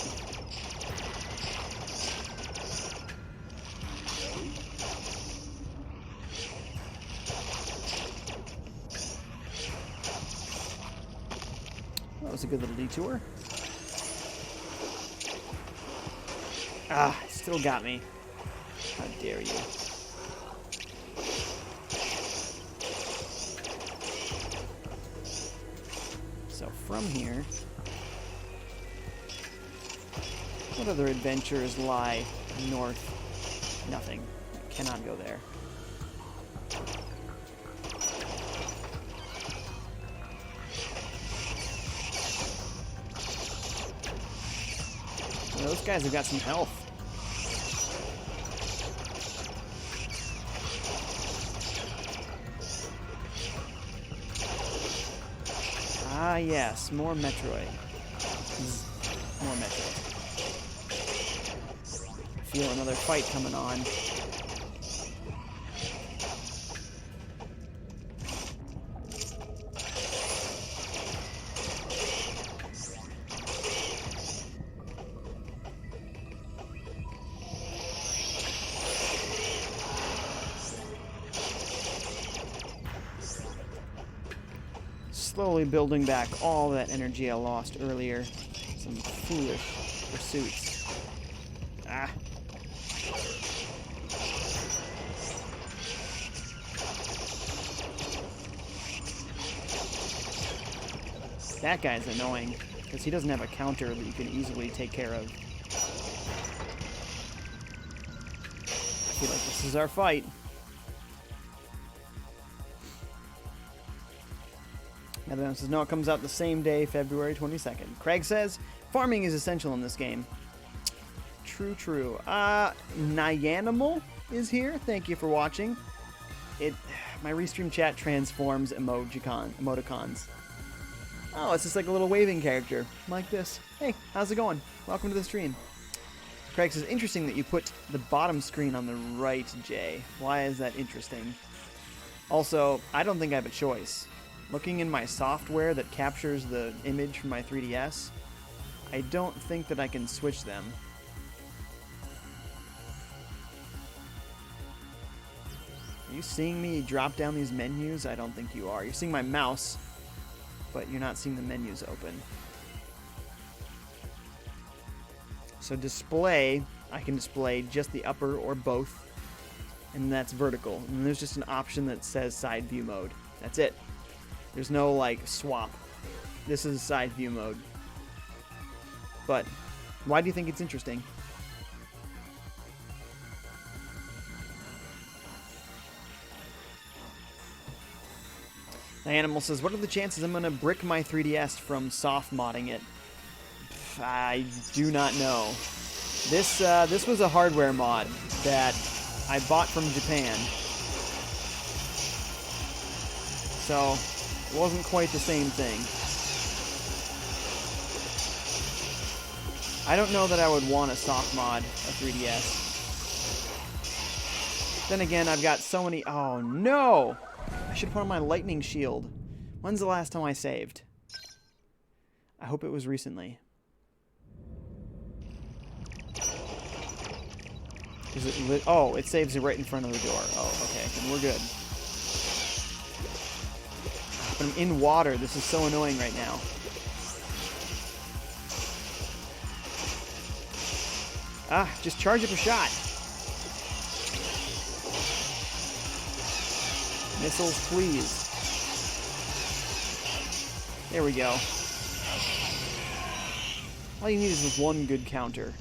That was a good little detour. Ah, still got me. How dare you. So from here, what other adventures lie north? Nothing. I cannot go there. These guys have got some health. Ah, yes, more Metroid. More Metroid. Feel another fight coming on. Slowly building back all that energy I lost earlier. Some foolish pursuits. Ah. That guy's annoying, because he doesn't have a counter that you can easily take care of. I feel like this is our fight. Everyone says, no, it comes out the same day, February 22nd. Craig says, farming is essential in this game. True, true. Nyanimal is here. Thank you for watching. My restream chat transforms emoticons. Oh, it's just like a little waving character, like this. Hey, how's it going? Welcome to the stream. Craig says, interesting that you put the bottom screen on the right, Jay. Why is that interesting? Also, I don't think I have a choice. Looking in my software that captures the image from my 3DS, I don't think that I can switch them. Are you seeing me drop down these menus? I don't think you are. You're seeing my mouse, but you're not seeing the menus open. So display, I can display just the upper or both, and that's vertical. And there's just an option that says side view mode. That's it. There's no, like, swap. This is side view mode. But why do you think it's interesting? The animal says, what are the chances I'm going to brick my 3DS from soft modding it? I do not know. This was a hardware mod that I bought from Japan. So it wasn't quite the same thing. I don't know that I would want a soft mod a 3DS. Then again, I've got so many... Oh, no! I should put on my lightning shield. When's the last time I saved? I hope it was recently. Is it lit? Oh, it saves it right in front of the door. Oh, okay. Then we're good. But I'm in water. This is so annoying right now. Ah, just charge up a shot. Missiles, please. There we go. All you need is this one good counter.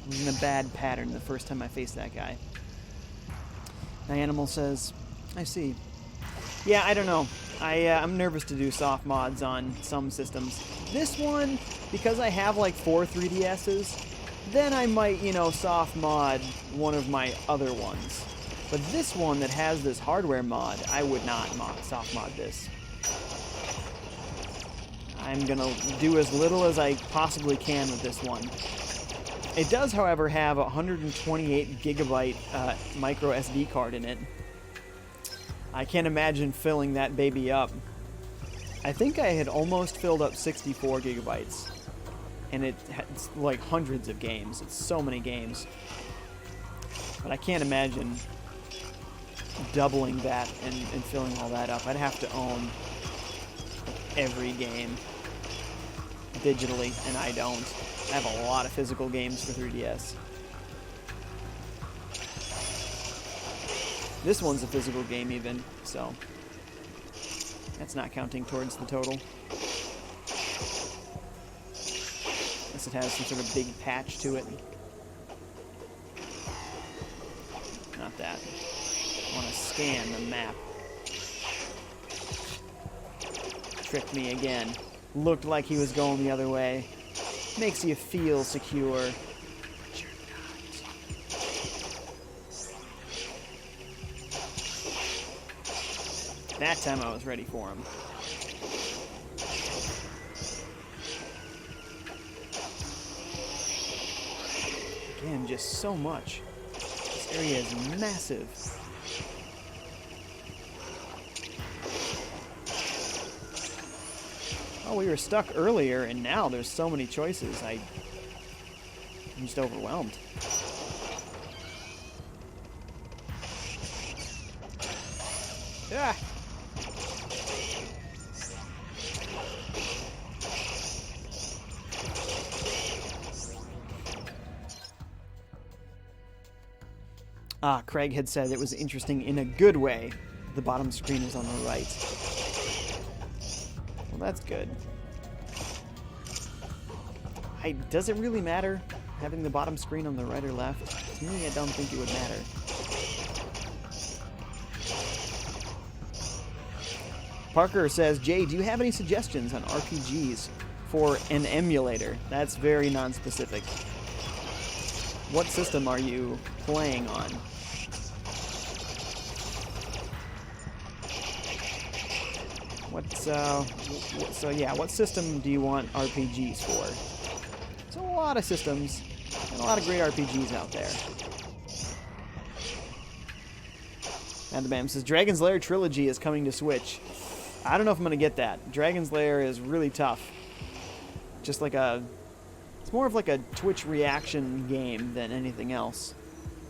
I was in a bad pattern the first time I faced that guy. My animal says, I see. Yeah, I don't know. I'm nervous to do soft mods on some systems. This one, because I have like 4 3DSs, then I might, you know, soft mod one of my other ones. But this one that has this hardware mod, I would not soft mod this. I'm gonna do as little as I possibly can with this one. It does, however, have a 128 gigabyte micro SD card in it. I can't imagine filling that baby up. I think I had almost filled up 64 gigabytes. And it's like hundreds of games. It's so many games. But I can't imagine doubling that and filling all that up. I'd have to own every game digitally, and I don't. I have a lot of physical games for 3DS. This one's a physical game even, so that's not counting towards the total. Unless it has some sort of big patch to it. Not that. I want to scan the map. Tricked me again. looked like he was going the other way. Makes you feel secure. But you're not. That time I was ready for him. Again, just so much. This area is massive. Oh, we were stuck earlier, and now there's so many choices. I'm just overwhelmed. Yeah. Craig had said it was interesting in a good way. The bottom screen is on the right. Well, that's good. Does it really matter having the bottom screen on the right or left? To me, I don't think it would matter. Parker says, Jay, do you have any suggestions on RPGs for an emulator? That's very non-specific. What system are you playing on? What system do you want RPGs for? There's a lot of systems and a lot of great RPGs out there. And the Bam says, Dragon's Lair Trilogy is coming to Switch. I don't know if I'm going to get that. Dragon's Lair is really tough. Just like it's more of like a Twitch reaction game than anything else.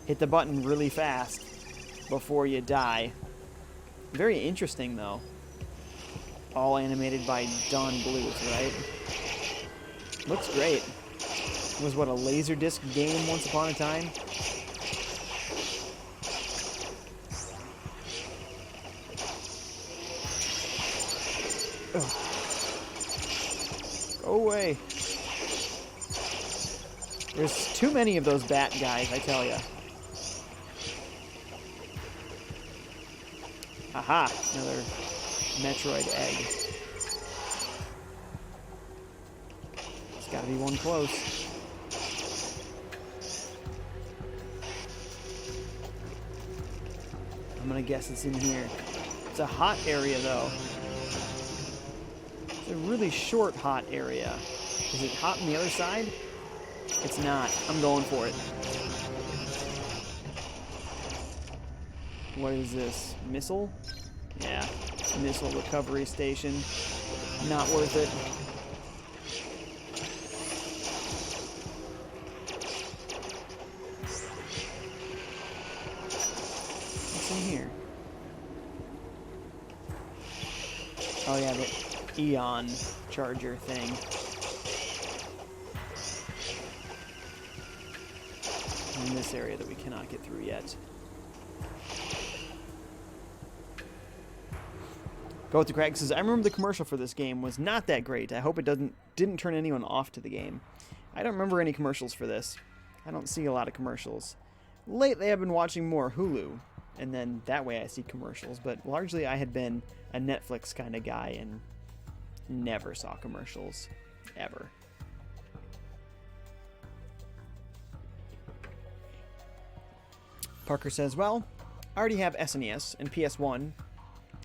Hit the button really fast before you die. Very interesting, though. All animated by Don Bluth, right? Looks great. It was, what, a Laserdisc game once upon a time? Ugh. Go away. There's too many of those bat guys, I tell ya. Aha! Another Metroid egg. There's gotta be one close. I'm gonna guess it's in here. It's a hot area, though. It's a really short hot area. Is it hot on the other side? It's not. I'm going for it. What is this? Missile? Yeah. Missile recovery station. Not worth it. What's in here? Oh yeah, the Eon charger thing. In this area that we cannot get through yet. Go with the Craig says, I remember the commercial for this game was not that great. I hope it didn't turn anyone off to the game. I don't remember any commercials for this. I don't see a lot of commercials. Lately I've been watching more Hulu, and then that way I see commercials, but largely I had been a Netflix kind of guy and never saw commercials. Ever. Parker says, well, I already have SNES and PS1,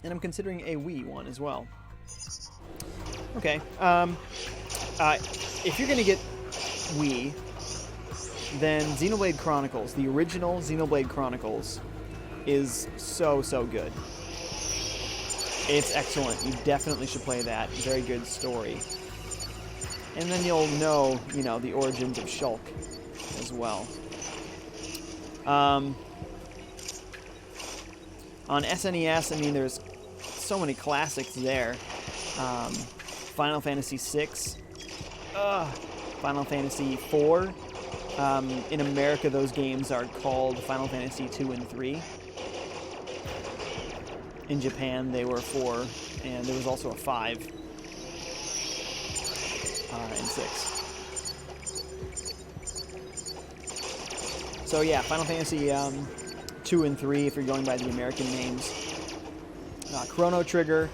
and I'm considering a Wii one as well. Okay. If you're going to get Wii, then Xenoblade Chronicles, the original Xenoblade Chronicles, is so good. It's excellent. You definitely should play that. Very good story. And then you'll know, the origins of Shulk as well. On SNES, I mean, there's so many classics there. Final Fantasy VI. Final Fantasy IV. In America, those games are called Final Fantasy 2 and 3. In Japan, they were 4, and there was also a 5 and 6. So yeah, Final Fantasy 2 and 3, if you're going by the American names. Chrono Trigger.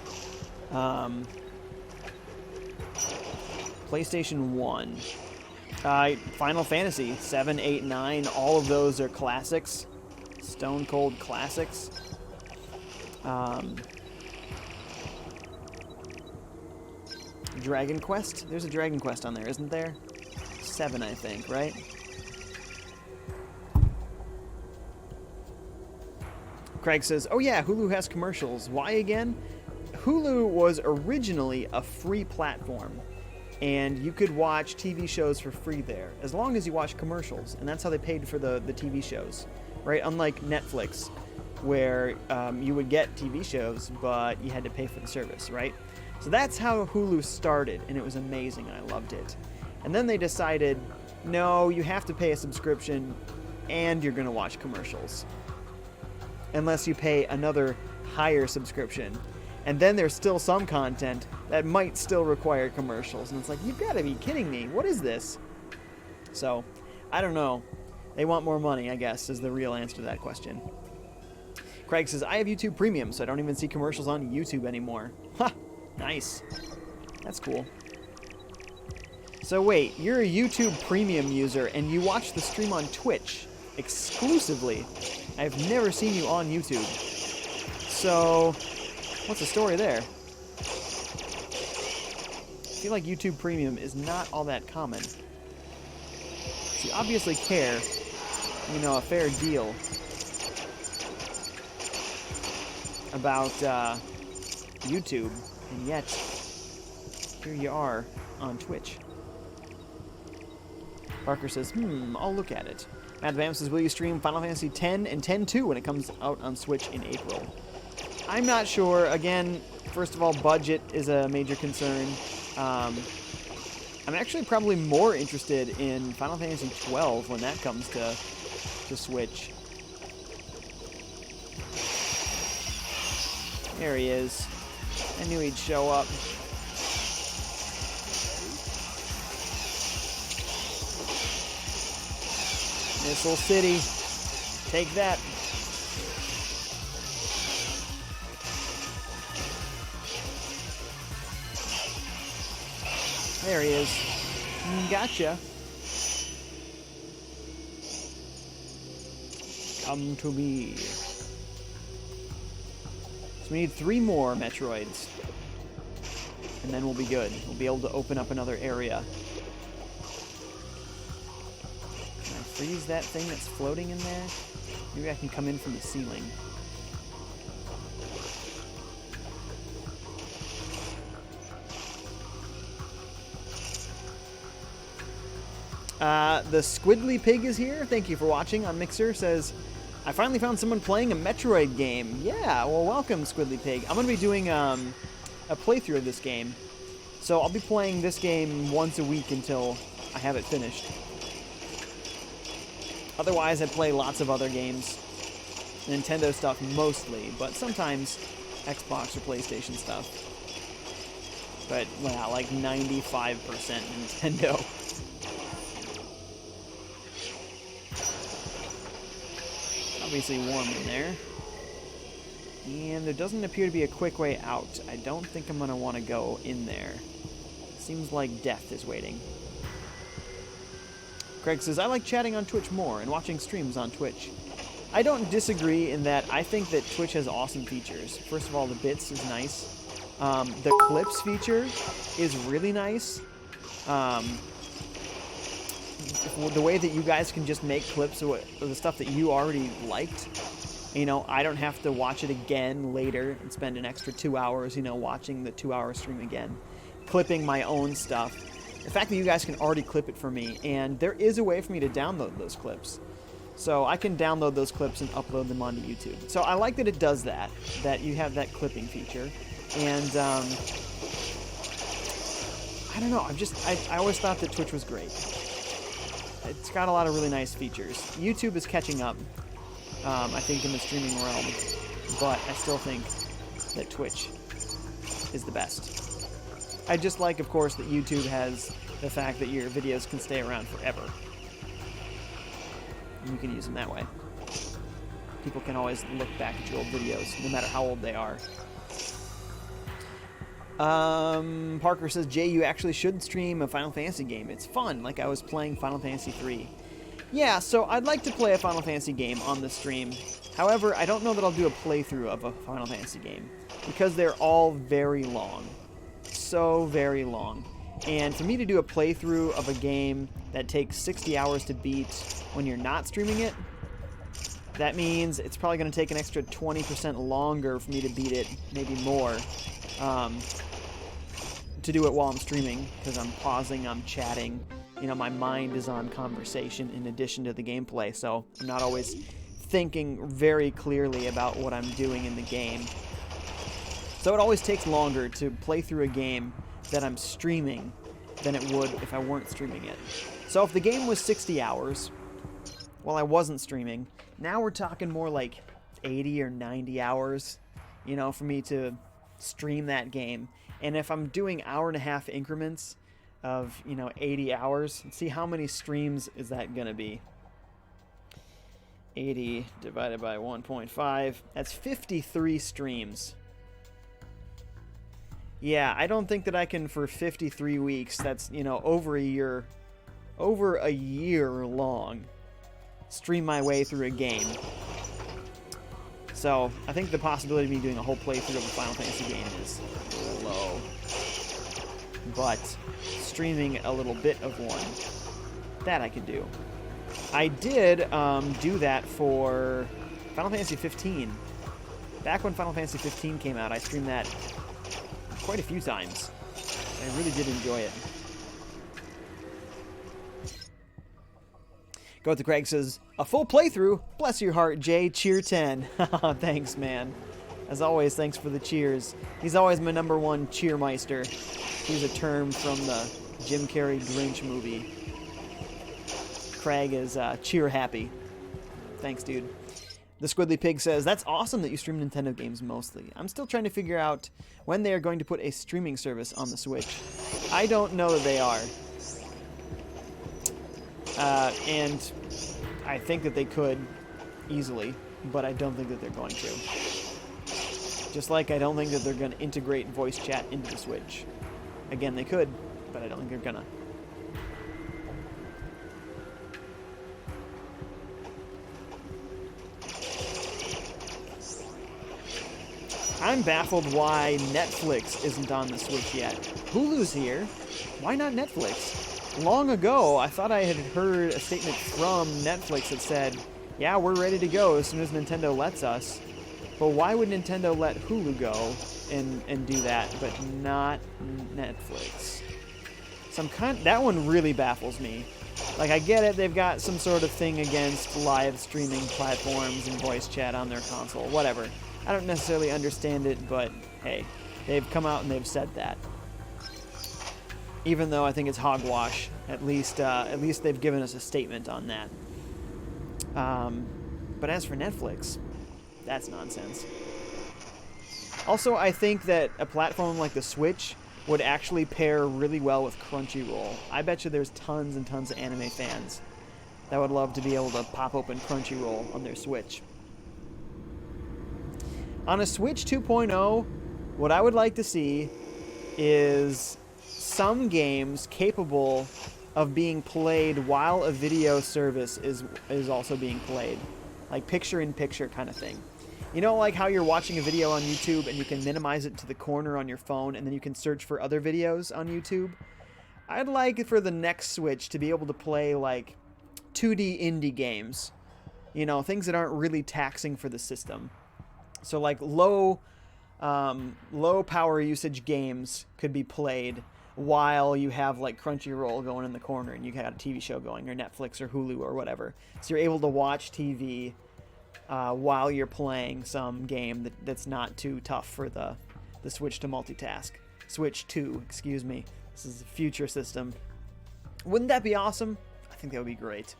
PlayStation 1. Final Fantasy 7, 8, 9. All of those are classics. Stone cold classics. Dragon Quest? There's a Dragon Quest on there, isn't there? 7, I think, right? Craig says, oh yeah, Hulu has commercials. Why again? Hulu was originally a free platform, and you could watch TV shows for free there, as long as you watch commercials, and that's how they paid for the TV shows, right? Unlike Netflix, where you would get TV shows, but you had to pay for the service, right? So that's how Hulu started, and it was amazing, and I loved it. And then they decided, no, you have to pay a subscription, and you're going to watch commercials. Unless you pay another higher subscription. And then there's still some content that might still require commercials. And it's like, you've got to be kidding me. What is this? So, I don't know. They want more money, I guess, is the real answer to that question. Craig says, I have YouTube Premium, so I don't even see commercials on YouTube anymore. Ha! Nice. That's cool. So wait, you're a YouTube Premium user and you watch the stream on Twitch exclusively. I've never seen you on YouTube. So, what's the story there? I feel like YouTube Premium is not all that common. So you obviously care, you know, a fair deal about YouTube, and yet here you are on Twitch. Parker says, I'll look at it. Matt Bam says, will you stream Final Fantasy X and X-2 when it comes out on Switch in April? I'm not sure. Again, first of all, budget is a major concern. I'm actually probably more interested in Final Fantasy XII when that comes to Switch. There he is. I knew he'd show up. Missile City. Take that. There he is. Gotcha. Come to me. So we need 3 more Metroids. And then we'll be good. We'll be able to open up another area. Can I freeze that thing that's floating in there? Maybe I can come in from the ceiling. The Squidly Pig is here. Thank you for watching on Mixer. Says, I finally found someone playing a Metroid game. Yeah, well, welcome, Squidly Pig. I'm going to be doing a playthrough of this game. So I'll be playing this game once a week until I have it finished. Otherwise, I play lots of other games. Nintendo stuff mostly, but sometimes Xbox or PlayStation stuff. But, well, like 95% Nintendo. Obviously warm in there. And there doesn't appear to be a quick way out. I don't think I'm going to want to go in there. Seems like death is waiting. Craig says, I like chatting on Twitch more and watching streams on Twitch. I don't disagree in that I think that Twitch has awesome features. First of all, the bits is nice. The clips feature is really nice. The way that you guys can just make clips of the stuff that you already liked. You know, I don't have to watch it again later and spend an extra 2 hours, you know, watching the 2-hour stream again. Clipping my own stuff. The fact that you guys can already clip it for me, and there is a way for me to download those clips. So I can download those clips and upload them onto YouTube. So I like that it does that you have that clipping feature. And, I don't know, I always thought that Twitch was great. It's got a lot of really nice features. YouTube is catching up, I think, in the streaming realm, but I still think that Twitch is the best. I just like, of course, that YouTube has the fact that your videos can stay around forever. And you can use them that way. People can always look back at your old videos, no matter how old they are. Parker says, Jay, you actually should stream a Final Fantasy game. It's fun, like I was playing Final Fantasy 3. Yeah, so I'd like to play a Final Fantasy game on the stream. However, I don't know that I'll do a playthrough of a Final Fantasy game, because they're all very long. So very long. And for me to do a playthrough of a game that takes 60 hours to beat when you're not streaming it, that means it's probably going to take an extra 20% longer for me to beat it, maybe more, to do it while I'm streaming, because I'm pausing, I'm chatting, you know, my mind is on conversation in addition to the gameplay, so I'm not always thinking very clearly about what I'm doing in the game. So it always takes longer to play through a game that I'm streaming than it would if I weren't streaming it. So if the game was 60 hours while I wasn't streaming, now we're talking more like 80 or 90 hours, you know, for me to stream that game. And if I'm doing hour-and-a-half increments of, you know, 80 hours, let's see how many streams is that going to be. 80 divided by 1.5, that's 53 streams. Yeah, I don't think that I can, for 53 weeks, that's, you know, over a year long, stream my way through a game. So, I think the possibility of me doing a whole playthrough of a Final Fantasy game is low. But, streaming a little bit of one, that I could do. I did do that for Final Fantasy 15. Back when Final Fantasy 15 came out, I streamed that quite a few times. I really did enjoy it. Go to Craig says, a full playthrough? Bless your heart, Jay. Cheer 10. Thanks, man. As always, thanks for the cheers. He's always my #1 cheermeister. He's a term from the Jim Carrey Grinch movie. Craig is cheer happy. Thanks, dude. The Squiddly Pig says, that's awesome that you stream Nintendo games mostly. I'm still trying to figure out when they are going to put a streaming service on the Switch. I don't know that they are. And I think that they could easily, but I don't think that they're going to. Just like I don't think that they're going to integrate voice chat into the Switch. Again, they could, but I don't think they're gonna. I'm baffled why Netflix isn't on the Switch yet. Hulu's here. Why not Netflix? Long ago, I thought I had heard a statement from Netflix that said, yeah, we're ready to go as soon as Nintendo lets us. But why would Nintendo let Hulu go and do that, but not Netflix? That one really baffles me. Like, I get it, they've got some sort of thing against live streaming platforms and voice chat on their console, whatever. I don't necessarily understand it, but hey, they've come out and they've said that. Even though I think it's hogwash, at least they've given us a statement on that. But as for Netflix, that's nonsense. Also, I think that a platform like the Switch would actually pair really well with Crunchyroll. I bet you there's tons and tons of anime fans that would love to be able to pop open Crunchyroll on their Switch. On a Switch 2.0, what I would like to see is some games capable of being played while a video service is also being played. Like picture-in-picture kind of thing. You know, like how you're watching a video on YouTube and you can minimize it to the corner on your phone and then you can search for other videos on YouTube? I'd like for the next Switch to be able to play like 2D indie games. You know, things that aren't really taxing for the system. So like low power usage games could be played while you have like Crunchyroll going in the corner and you got a TV show going, or Netflix or Hulu or whatever. So you're able to watch TV while you're playing some game that's not too tough for the Switch to multitask. Switch 2, excuse me. This is a future system. Wouldn't that be awesome? I think that would be great.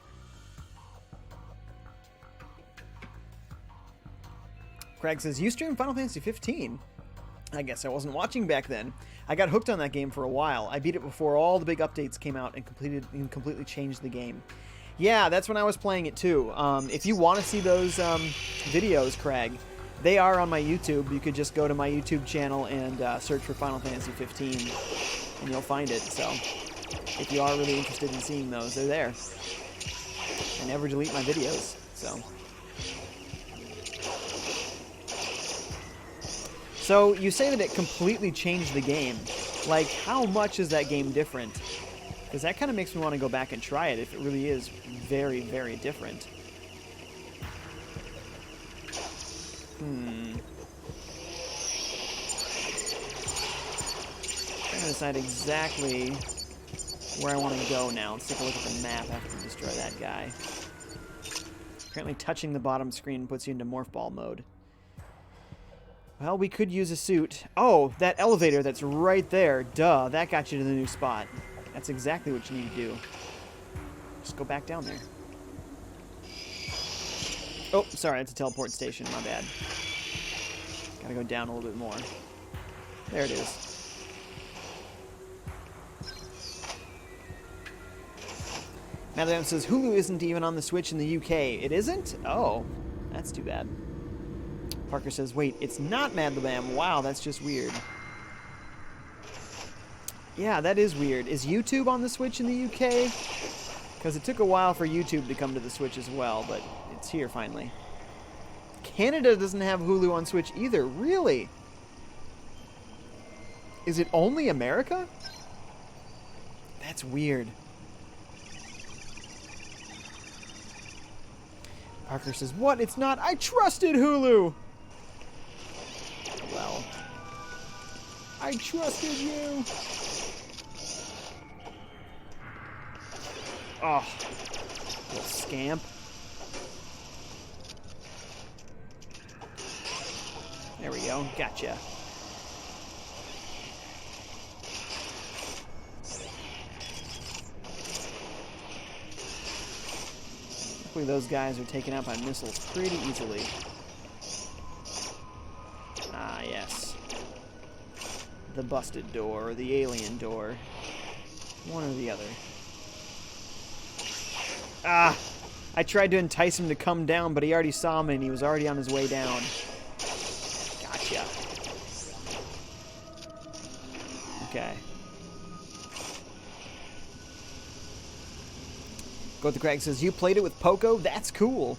Craig says, you streamed Final Fantasy 15? I guess I wasn't watching back then. I got hooked on that game for a while. I beat it before all the big updates came out and completely changed the game. Yeah, that's when I was playing it too. If you want to see those videos, Craig, They are on my YouTube. You could just go to my YouTube channel and search for Final Fantasy 15, and you'll find it. So, if you are really interested in seeing those, they're there. I never delete my videos, so. So, you say that it completely changed the game. Like, how much is that game different? Because that kind of makes me want to go back and try it if it really is very, very different. I'm trying to decide exactly where I want to go now. Let's take a look at the map after we destroy that guy. Apparently touching the bottom screen puts you into Morph Ball mode. Well, we could use a suit. Oh, that elevator that's right there. Duh, that got you to the new spot. That's exactly what you need to do. Just go back down there. Oh, sorry, it's a teleport station. My bad. Gotta go down a little bit more. There it is. Madam says Hulu isn't even on the Switch in the UK. It isn't? Oh, that's too bad. Parker says, wait, it's not Madlabam. Wow, that's just weird. Yeah, that is weird. Is YouTube on the Switch in the UK? Because it took a while for YouTube to come to the Switch as well, but it's here finally. Canada doesn't have Hulu on Switch either. Really? Is it only America? That's weird. Parker says, what? It's not. I trusted Hulu. Well, I trusted you. Oh, little scamp. There we go. Gotcha. Hopefully those guys are taken out by missiles pretty easily. Ah, yes. The busted door, or the alien door. One or the other. Ah! I tried to entice him to come down, but he already saw me and he was already on his way down. Gotcha. Okay. Go the Craig says, you played it with Poco? That's cool.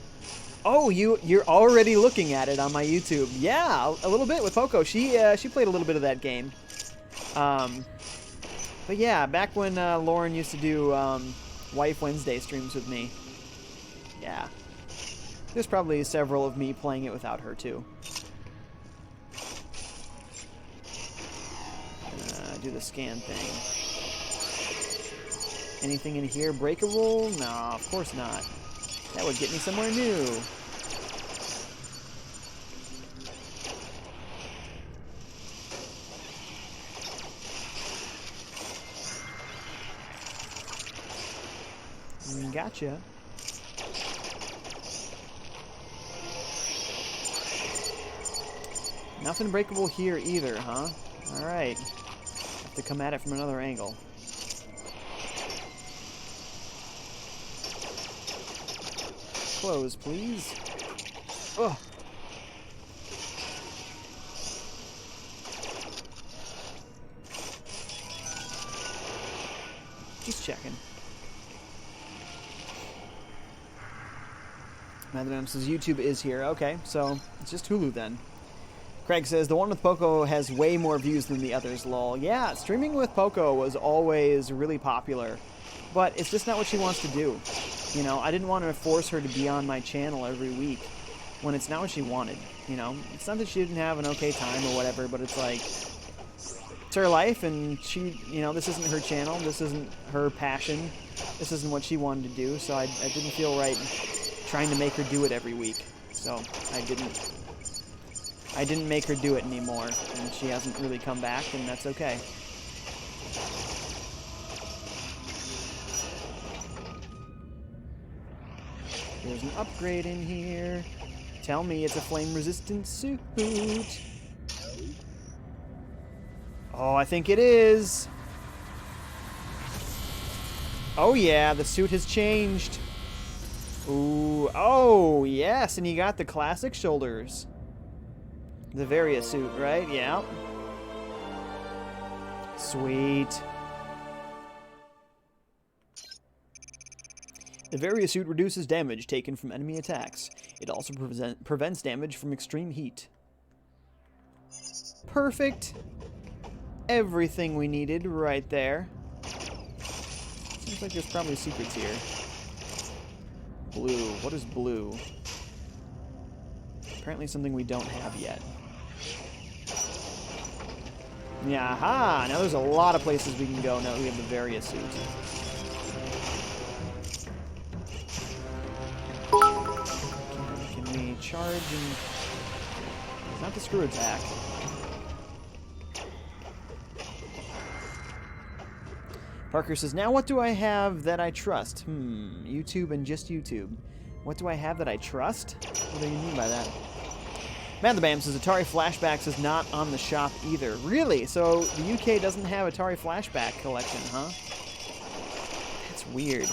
Oh, you're already looking at it on my YouTube. Yeah, a little bit with Poco. She played a little bit of that game. But yeah, back when Lauren used to do Wife Wednesday streams with me. Yeah. There's probably several of me playing it without her too. Do the scan thing. Anything in here breakable? No, of course not. That would get me somewhere new. Gotcha. Nothing breakable here either, huh? Alright. Have to come at it from another angle. Close, please. Ugh. Just checking. Madam says YouTube is here. Okay, so it's just Hulu then. Craig says the one with Poco has way more views than the others, lol. Yeah, streaming with Poco was always really popular, but it's just not what she wants to do. You know, I didn't want to force her to be on my channel every week when it's not what she wanted. You know, it's not that she didn't have an okay time or whatever, but it's like, it's her life, and she, you know, this isn't her channel, this isn't her passion, this isn't what she wanted to do, so I didn't feel right trying to make her do it every week. So I didn't make her do it anymore, and she hasn't really come back, and that's okay. There's an upgrade in here. Tell me it's a flame-resistant suit. Oh, I think it is. Oh yeah, the suit has changed. Ooh, oh yes, and you got the classic shoulders. The Varia suit, right? Yeah. Sweet. The Varia suit reduces damage taken from enemy attacks. It also prevents damage from extreme heat. Perfect. Everything we needed right there. Seems like there's probably secrets here. Blue. What is blue? Apparently something we don't have yet. Yaha! Now there's a lot of places we can go now that we have the Varia suit. Can we charge and... Not the screw attack. Parker says, now what do I have that I trust? YouTube and just YouTube. What do I have that I trust? What do you mean by that? Madthebam says, Atari Flashbacks is not on the shop either. Really? So the UK doesn't have Atari Flashback collection, huh? That's weird.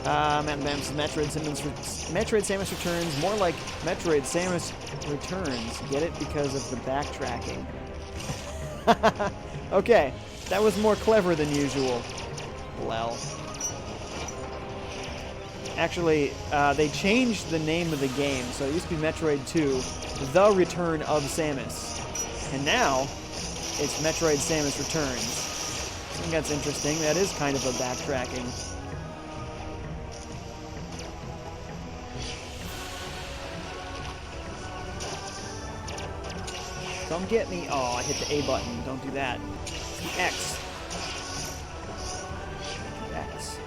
Madthebam says, Metroid Samus Returns, more like Metroid Samus Returns. Get it? Because of the backtracking. Okay, that was more clever than usual. Lel. Actually, they changed the name of the game, so it used to be Metroid 2, The Return of Samus. And now, it's Metroid Samus Returns. I think that's interesting. That is kind of a backtracking. Come get me. Oh, I hit the A button. Don't do that. It's the X. The X.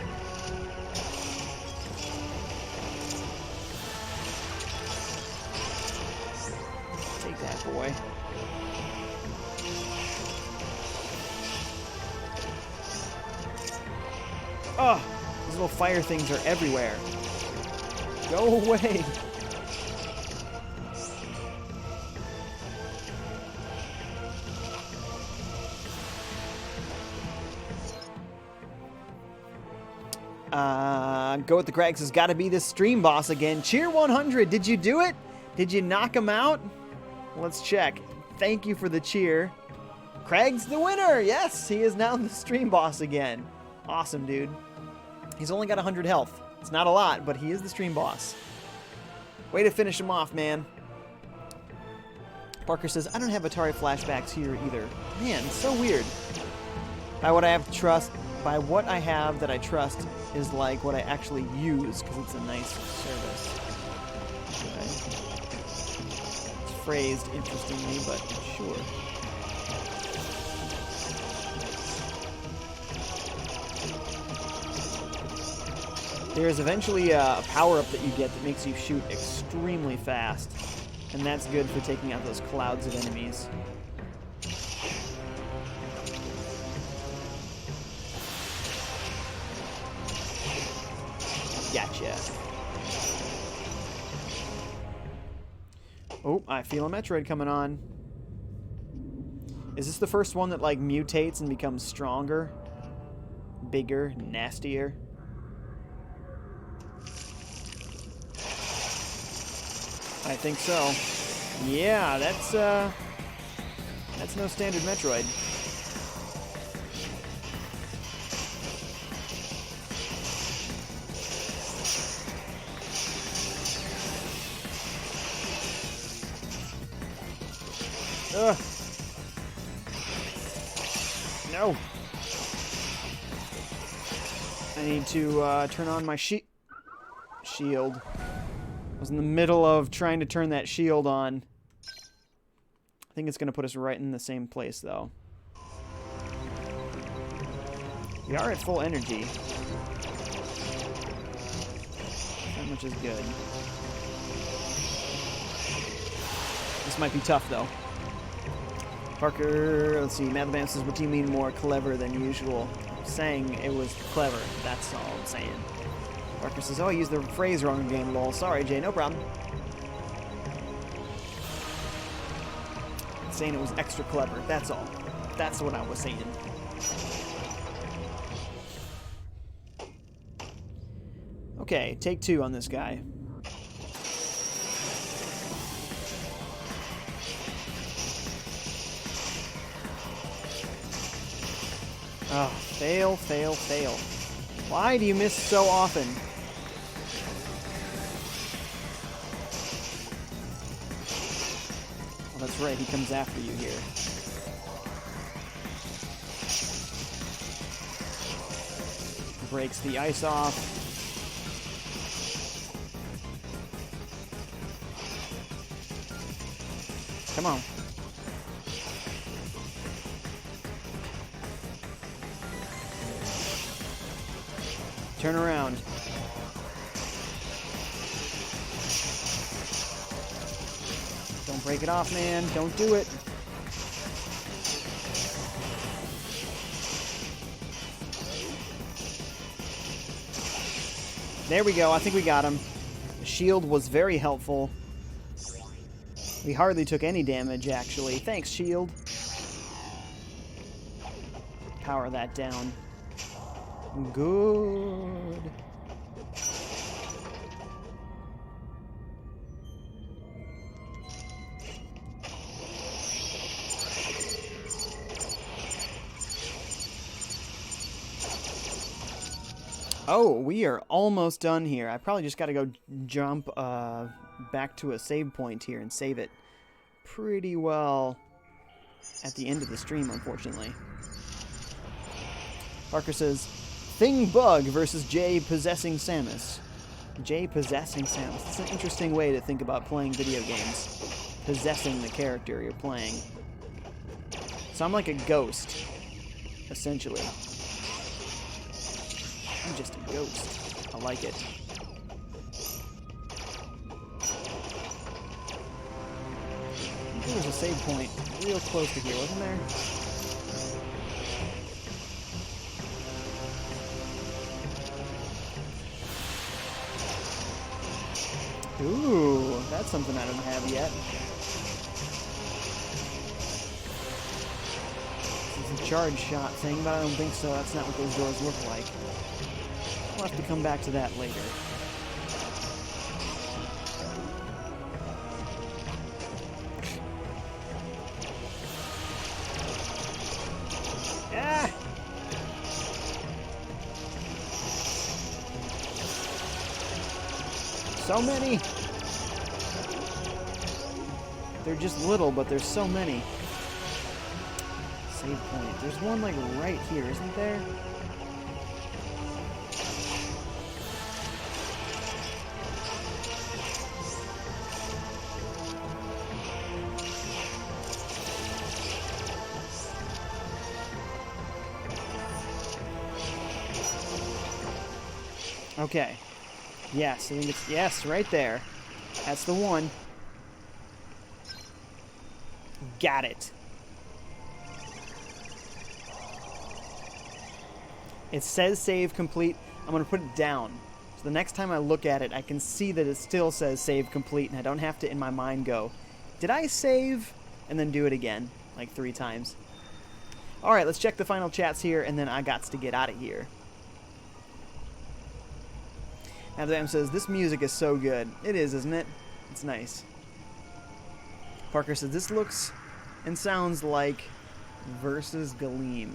Take that, boy. Oh, these little fire things are everywhere. Go away. Go with the Craigs has got to be this stream boss again. Cheer 100. Did you do it? Did you knock him out? Let's check. Thank you for the cheer. Craig's the winner. Yes, he is now the stream boss again. Awesome, dude. He's only got 100 health. It's not a lot, but he is the stream boss. Way to finish him off, man. Parker says, I don't have Atari Flashbacks here either. Man, it's so weird. By what I have that I trust is like what I actually use, because it's a nice service. Okay. It's phrased interestingly, but sure. There's eventually a power-up that you get that makes you shoot extremely fast, and that's good for taking out those clouds of enemies. Gotcha. Oh, I feel a Metroid coming on. Is this the first one that, like, mutates and becomes stronger? Bigger? Nastier? I think so. Yeah, that's no standard Metroid. Ugh. No. I need to turn on my shield. I was in the middle of trying to turn that shield on. I think it's going to put us right in the same place, though. We are at full energy. That much is good. This might be tough, though. Parker, let's see, Madthebam says, what do you mean more clever than usual? I'm saying it was clever. That's all I'm saying. Parker says, oh, I used the phrase wrong again, lol. Sorry, Jay, no problem. I'm saying it was extra clever, that's all. That's what I was saying. Okay, take 2 on this guy. Oh, fail, fail, fail. Why do you miss so often? Oh, that's right, he comes after you here. Breaks the ice off. Come on. Turn around. Don't break it off, man. Don't do it. There we go. I think we got him. The shield was very helpful. We hardly took any damage, actually. Thanks, shield. Power that down. Good. Oh, we are almost done here. I probably just got to go jump back to a save point here and save it pretty well at the end of the stream, unfortunately. Parker says, Thing Bug versus Jay possessing Samus. Jay possessing Samus. That's an interesting way to think about playing video games. Possessing the character you're playing. So I'm like a ghost, essentially. I'm just a ghost. I like it. There was a save point real close to here, wasn't there? Ooh, that's something I don't have yet. This is a charge shot thing, but I don't think so. That's not what those doors look like. We'll have to come back to that later. Ah! So many! They're just little, but there's so many. Save point. There's one, like, right here, isn't there? Okay. Yes, I think it's... Yes, right there. That's the one. Got it. It says save complete. I'm going to put it down. So the next time I look at it, I can see that it still says save complete, and I don't have to, in my mind, go, did I save? And then do it again, like 3 times. Alright, let's check the final chats here, and then I got to get out of here. Adam says, this music is so good. It is, isn't it? It's nice. Parker says, this looks and sounds like versus Galeem.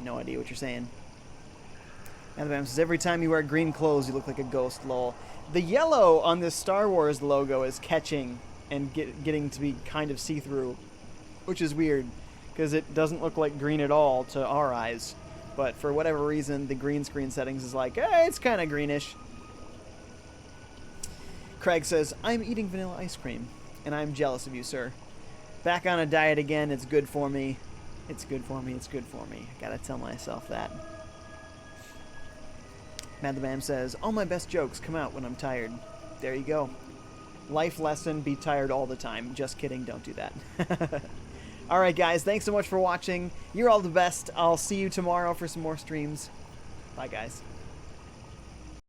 No idea what you're saying. Adam says, every time you wear green clothes, you look like a ghost, lol. The yellow on this Star Wars logo is catching and getting to be kind of see-through, which is weird, because it doesn't look like green at all to our eyes. But for whatever reason, the green screen settings is like, eh, it's kind of greenish. Craig says, I'm eating vanilla ice cream, and I'm jealous of you, sir. Back on a diet again, it's good for me. It's good for me, it's good for me. I gotta tell myself that. Mad the Bam says, all my best jokes come out when I'm tired. There you go. Life lesson, be tired all the time. Just kidding, don't do that. Alright guys, thanks so much for watching. You're all the best. I'll see you tomorrow for some more streams. Bye guys.